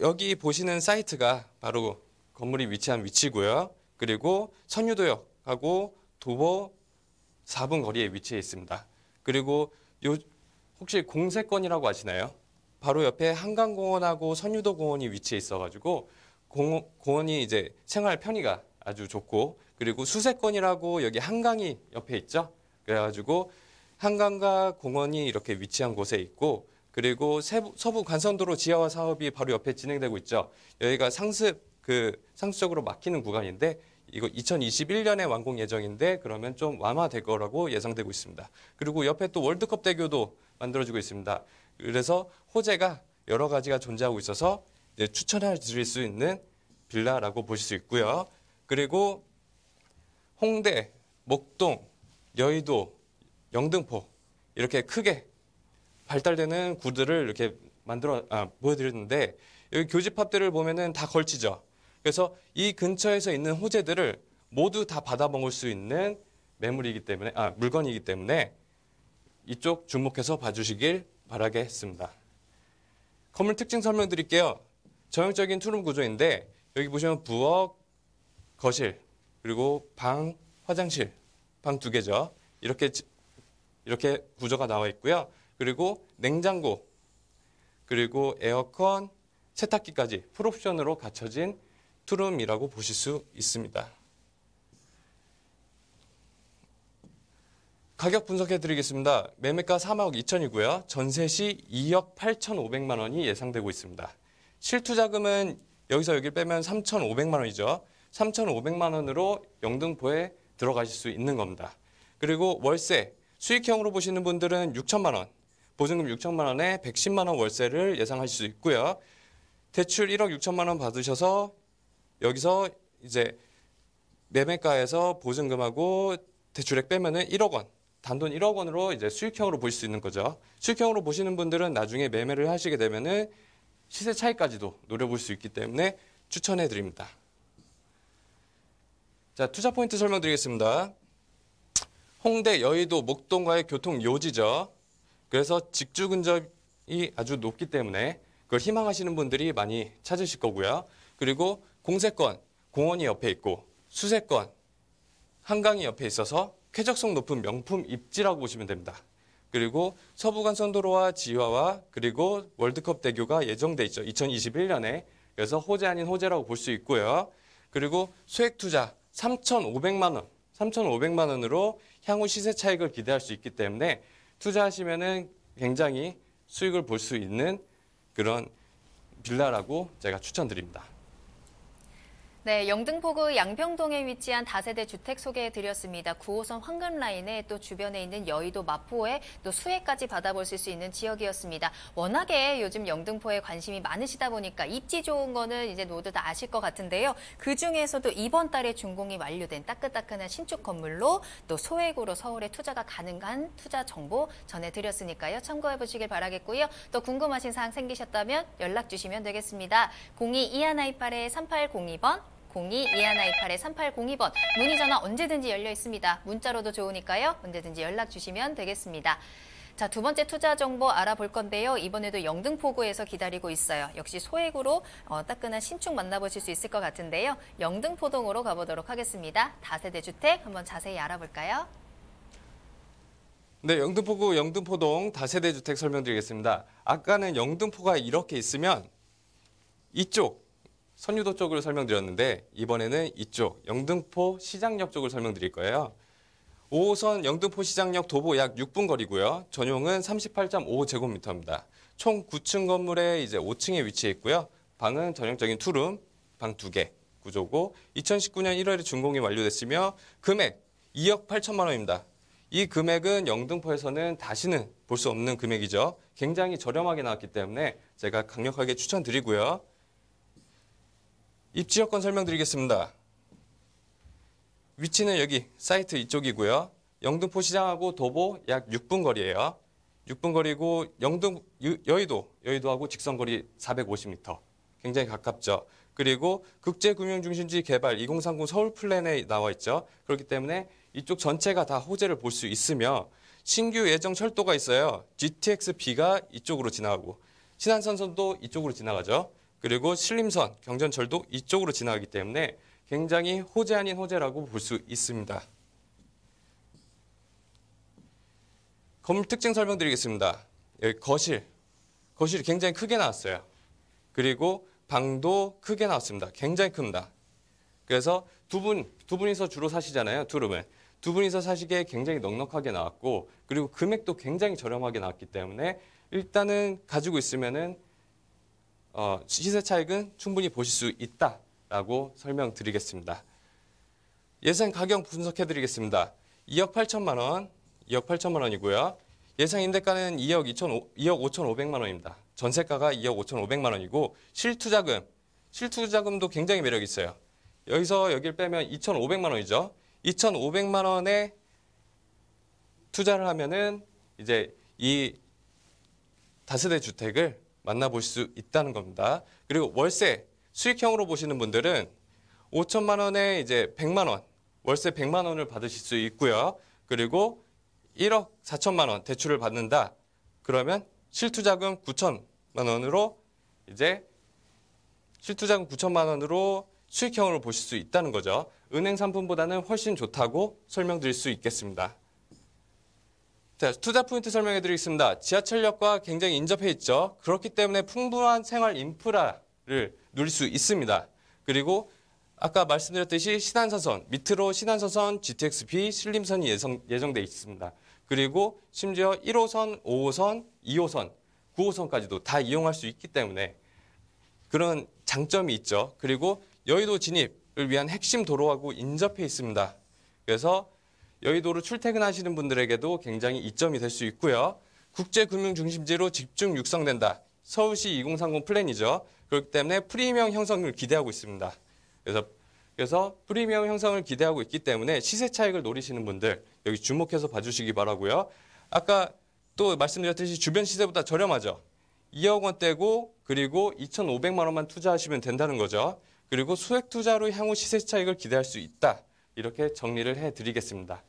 여기 보시는 사이트가 바로 건물이 위치한 위치고요. 그리고 선유도역하고 도보 4분 거리에 위치해 있습니다. 그리고 혹시 공세권이라고 아시나요? 바로 옆에 한강공원하고 선유도공원이 위치해 있어가지고 공원이 이제 생활 편의가 아주 좋고, 그리고 수세권이라고 여기 한강이 옆에 있죠. 그래가지고 한강과 공원이 이렇게 위치한 곳에 있고, 그리고 서부 간선도로 지하화 사업이 바로 옆에 진행되고 있죠. 여기가 상습적으로 막히는 구간인데 이거 2021년에 완공 예정인데 그러면 좀 완화될 거라고 예상되고 있습니다. 그리고 옆에 또 월드컵 대교도 만들어지고 있습니다. 그래서 호재가 여러 가지가 존재하고 있어서 추천해 드릴 수 있는 빌라라고 보실 수 있고요. 그리고 홍대, 목동, 여의도, 영등포 이렇게 크게 발달되는 구들을 이렇게 보여드렸는데 여기 교집합들을 보면은 다 걸치죠. 그래서 이 근처에서 있는 호재들을 모두 다 받아먹을 수 있는 물건이기 때문에 이쪽 주목해서 봐주시길 바라겠습니다. 건물 특징 설명드릴게요. 전형적인 투룸 구조인데 여기 보시면 부엌, 거실, 그리고 방, 화장실, 방 2개죠. 이렇게 구조가 나와 있고요. 그리고 냉장고, 그리고 에어컨, 세탁기까지 풀옵션으로 갖춰진 투룸이라고 보실 수 있습니다. 가격 분석해 드리겠습니다. 매매가 3억 2천이고요. 전세 시 2억 8,500만 원이 예상되고 있습니다. 실투자금은 여기서 여기를 빼면 3,500만 원이죠. 3,500만 원으로 영등포에 들어가실 수 있는 겁니다. 그리고 월세, 수익형으로 보시는 분들은 6천만 원, 보증금 6천만 원에 110만 원 월세를 예상하실 수 있고요. 대출 1억 6천만 원 받으셔서 여기서 이제 매매가에서 보증금하고 대출액 빼면은 1억 원, 단돈 1억 원으로 이제 수익형으로 보실 수 있는 거죠. 수익형으로 보시는 분들은 나중에 매매를 하시게 되면은 시세 차이까지도 노려볼 수 있기 때문에 추천해 드립니다. 자, 투자 포인트 설명드리겠습니다. 홍대, 여의도, 목동과의 교통 요지죠. 그래서 직주 근접이 아주 높기 때문에 그걸 희망하시는 분들이 많이 찾으실 거고요. 그리고 공세권, 공원이 옆에 있고 수세권, 한강이 옆에 있어서 쾌적성 높은 명품 입지라고 보시면 됩니다. 그리고 서부간선도로와 지화와 그리고 월드컵 대교가 예정돼 있죠. 2021년에. 그래서 호재 아닌 호재라고 볼 수 있고요. 그리고 소액 투자 3,500만 원으로 향후 시세 차익을 기대할 수 있기 때문에 투자하시면은 굉장히 수익을 볼 수 있는 그런 빌라라고 제가 추천드립니다. 네, 영등포구 양평동에 위치한 다세대 주택 소개해드렸습니다. 9호선 황금라인에 또 주변에 있는 여의도 마포에 또 수해까지 받아보실 수 있는 지역이었습니다. 워낙에 요즘 영등포에 관심이 많으시다 보니까 입지 좋은 거는 이제 모두 다 아실 것 같은데요. 그중에서도 이번 달에 준공이 완료된 따끈따끈한 신축 건물로 또 소액으로 서울에 투자가 가능한 투자 정보 전해드렸으니까요. 참고해보시길 바라겠고요. 또 궁금하신 사항 생기셨다면 연락 주시면 되겠습니다. 02-2128-3802번 02-2128-3802번 문의 전화 언제든지 열려 있습니다. 문자로도 좋으니까요. 언제든지 연락 주시면 되겠습니다. 자, 두 번째 투자 정보 알아볼 건데요. 이번에도 영등포구에서 기다리고 있어요. 역시 소액으로 따끈한 신축 만나보실 수 있을 것 같은데요. 영등포동으로 가보도록 하겠습니다. 다세대 주택 한번 자세히 알아볼까요? 네, 영등포구 영등포동 다세대 주택 설명드리겠습니다. 아까는 영등포가 이렇게 있으면 이쪽 선유도 쪽으로 설명드렸는데 이번에는 이쪽 영등포 시장역 쪽을 설명드릴 거예요. 5호선 영등포 시장역 도보 약 6분 거리고요. 전용은 38.5제곱미터입니다. 총 9층 건물에 이제 5층에 위치해 있고요. 방은 전형적인 투룸, 방 2개 구조고 2019년 1월에 준공이 완료됐으며 금액 2억 8천만 원입니다. 이 금액은 영등포에서는 다시는 볼 수 없는 금액이죠. 굉장히 저렴하게 나왔기 때문에 제가 강력하게 추천드리고요. 입지 여건 설명드리겠습니다. 위치는 여기 사이트 이쪽이고요. 영등포 시장하고 도보 약 6분 거리예요. 6분 거리고 여의도하고 직선거리 450m. 굉장히 가깝죠. 그리고 국제금융중심지 개발 2030 서울 플랜에 나와 있죠. 그렇기 때문에 이쪽 전체가 다 호재를 볼 수 있으며 신규 예정 철도가 있어요. GTX-B가 이쪽으로 지나가고 신안선선도 이쪽으로 지나가죠. 그리고 신림선, 경전철도 이쪽으로 지나가기 때문에 굉장히 호재 아닌 호재라고 볼 수 있습니다. 건물 특징 설명드리겠습니다. 여기 거실이 굉장히 크게 나왔어요. 그리고 방도 크게 나왔습니다. 굉장히 큽니다. 그래서 두 분이서 주로 사시잖아요. 투룸은. 두 분이서 사시기에 굉장히 넉넉하게 나왔고 그리고 금액도 굉장히 저렴하게 나왔기 때문에 일단은 가지고 있으면은 시세 차익은 충분히 보실 수 있다라고 설명드리겠습니다. 예상 가격 분석해드리겠습니다. 2억 8천만 원, 2억 8천만 원이고요. 예상 임대가는 2억 5,500만 원입니다. 전세가가 2억 5,500만 원이고 실투자금도 굉장히 매력 있어요. 여기서 여기를 빼면 2,500만 원이죠. 2,500만 원에 투자를 하면은 이제 이 다세대 주택을 만나볼 수 있다는 겁니다. 그리고 월세 수익형으로 보시는 분들은 5천만 원에 이제 100만 원, 월세 100만 원을 받으실 수 있고요. 그리고 1억 4천만 원 대출을 받는다. 그러면 실투자금 9천만 원으로 이제 실투자금 9천만 원으로 수익형으로 보실 수 있다는 거죠. 은행 상품보다는 훨씬 좋다고 설명드릴 수 있겠습니다. 자, 투자 포인트 설명해 드리겠습니다. 지하철역과 굉장히 인접해 있죠. 그렇기 때문에 풍부한 생활 인프라를 누릴 수 있습니다. 그리고 아까 말씀드렸듯이 신안선선, 밑으로 신안선선, GTX-B, 신림선이 예정돼 있습니다. 그리고 심지어 1호선, 5호선, 2호선, 9호선까지도 다 이용할 수 있기 때문에 그런 장점이 있죠. 그리고 여의도 진입을 위한 핵심 도로하고 인접해 있습니다. 그래서 여의도로 출퇴근하시는 분들에게도 굉장히 이점이 될 수 있고요. 국제금융중심지로 집중 육성된다. 서울시 2030 플랜이죠. 그렇기 때문에 프리미엄 형성을 기대하고 있습니다. 그래서 프리미엄 형성을 기대하고 있기 때문에 시세 차익을 노리시는 분들 여기 주목해서 봐주시기 바라고요. 아까 또 말씀드렸듯이 주변 시세보다 저렴하죠. 2억 원대고 그리고 2,500만 원만 투자하시면 된다는 거죠. 그리고 소액 투자로 향후 시세 차익을 기대할 수 있다. 이렇게 정리를 해드리겠습니다.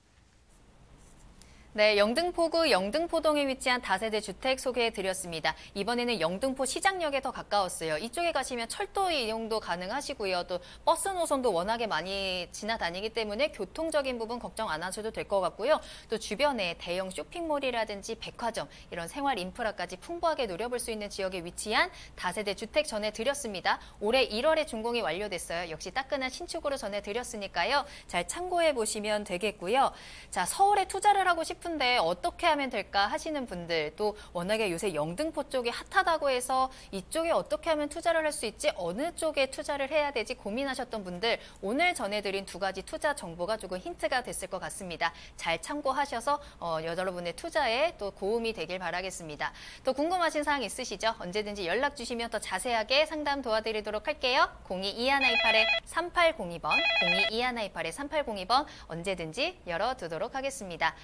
네, 영등포구 영등포동에 위치한 다세대 주택 소개해드렸습니다. 이번에는 영등포 시장역에 더 가까웠어요. 이쪽에 가시면 철도 이용도 가능하시고요. 또 버스 노선도 워낙에 많이 지나다니기 때문에 교통적인 부분 걱정 안 하셔도 될 것 같고요. 또 주변에 대형 쇼핑몰이라든지 백화점 이런 생활 인프라까지 풍부하게 누려볼 수 있는 지역에 위치한 다세대 주택 전해드렸습니다. 올해 1월에 준공이 완료됐어요. 역시 따끈한 신축으로 전해드렸으니까요. 잘 참고해 보시면 되겠고요. 자, 서울에 투자를 하고 싶은 싶은데 어떻게 하면 될까 하시는 분들, 또 워낙에 요새 영등포 쪽이 핫하다고 해서 이쪽에 어떻게 하면 투자를 할 수 있지, 어느 쪽에 투자를 해야 되지 고민하셨던 분들, 오늘 전해드린 두 가지 투자 정보가 조금 힌트가 됐을 것 같습니다. 잘 참고하셔서 여러분의 투자에 또 고움이 되길 바라겠습니다. 또 궁금하신 사항 있으시죠? 언제든지 연락 주시면 더 자세하게 상담 도와드리도록 할게요. 022128-3802번, 022128-3802번 언제든지 열어두도록 하겠습니다.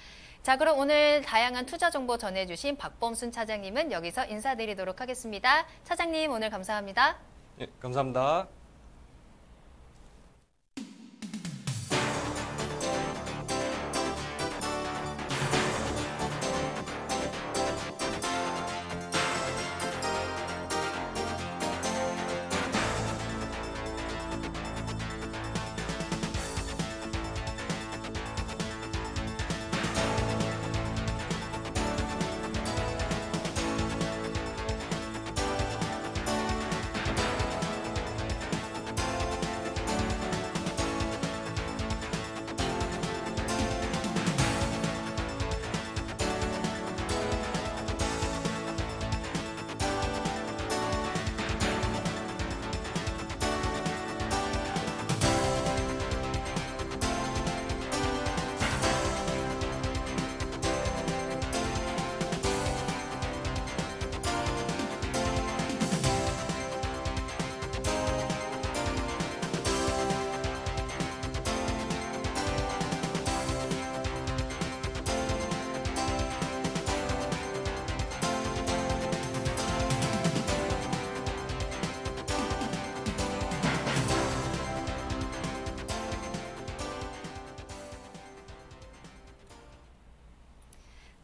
자, 그럼 오늘 다양한 투자 정보 전해주신 박범순 차장님은 여기서 인사드리도록 하겠습니다. 차장님, 오늘 감사합니다. 예, 감사합니다.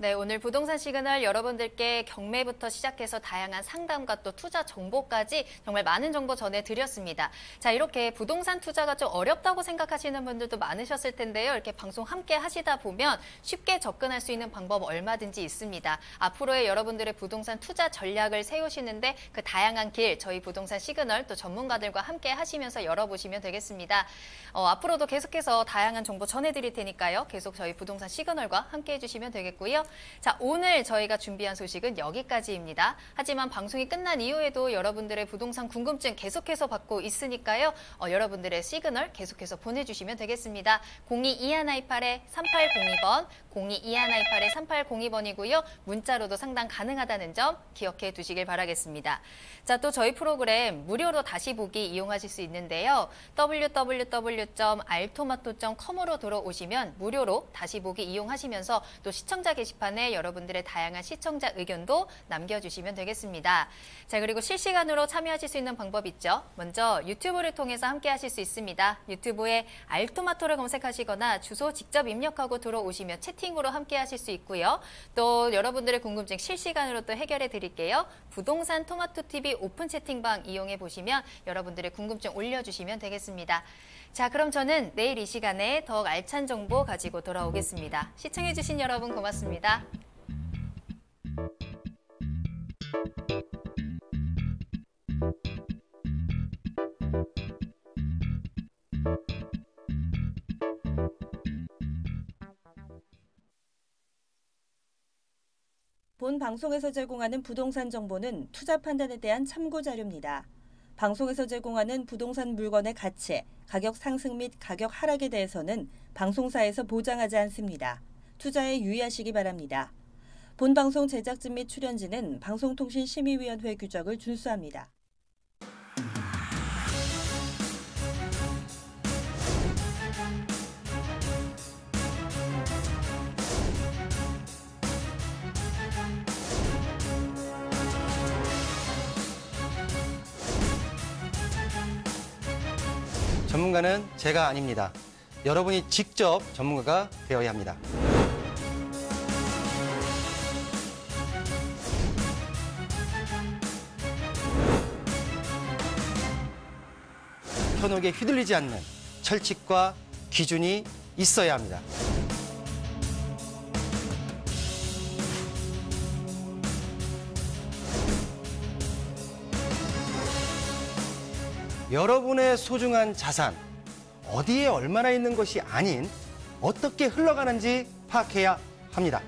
네, 오늘 부동산 시그널 여러분들께 경매부터 시작해서 다양한 상담과 또 투자 정보까지 정말 많은 정보 전해드렸습니다. 자, 이렇게 부동산 투자가 좀 어렵다고 생각하시는 분들도 많으셨을 텐데요. 이렇게 방송 함께 하시다 보면 쉽게 접근할 수 있는 방법 얼마든지 있습니다. 앞으로의 여러분들의 부동산 투자 전략을 세우시는데 그 다양한 길, 저희 부동산 시그널 또 전문가들과 함께 하시면서 열어보시면 되겠습니다. 앞으로도 계속해서 다양한 정보 전해드릴 테니까요. 계속 저희 부동산 시그널과 함께 해주시면 되겠고요. 자, 오늘 저희가 준비한 소식은 여기까지입니다. 하지만 방송이 끝난 이후에도 여러분들의 부동산 궁금증 계속해서 받고 있으니까요. 여러분들의 시그널 계속해서 보내주시면 되겠습니다. 022128-3802번, 022128-3802번이고요. 문자로도 상담 가능하다는 점 기억해 두시길 바라겠습니다. 자, 또 저희 프로그램 무료로 다시 보기 이용하실 수 있는데요. www.altomato.com으로 들어오시면 무료로 다시 보기 이용하시면서 또 시청자 게시판에 여러분들의 다양한 시청자 의견도 남겨주시면 되겠습니다. 자, 그리고 실시간으로 참여하실 수 있는 방법 있죠. 먼저 유튜브를 통해서 함께 하실 수 있습니다. 유튜브에 알토마토를 검색하시거나 주소 직접 입력하고 들어오시면 채팅으로 함께 하실 수 있고요. 또 여러분들의 궁금증 실시간으로 또 해결해 드릴게요. 부동산 토마토 TV 오픈 채팅방 이용해 보시면 여러분들의 궁금증 올려주시면 되겠습니다. 자, 그럼 저는 내일 이 시간에 더욱 알찬 정보 가지고 돌아오겠습니다. 시청해주신 여러분 고맙습니다. 본 방송에서 제공하는 부동산 정보는 투자 판단에 대한 참고 자료입니다. 방송에서 제공하는 부동산 물건의 가치, 가격 상승 및 가격 하락에 대해서는 방송사에서 보장하지 않습니다. 투자에 유의하시기 바랍니다. 본 방송 제작진 및 출연진은 방송통신심의위원회 규정을 준수합니다. 전문가는 제가 아닙니다. 여러분이 직접 전문가가 되어야 합니다. 현혹에 휘둘리지 않는 철칙과 기준이 있어야 합니다. 여러분의 소중한 자산, 어디에 얼마나 있는 것이 아닌 어떻게 흘러가는지 파악해야 합니다.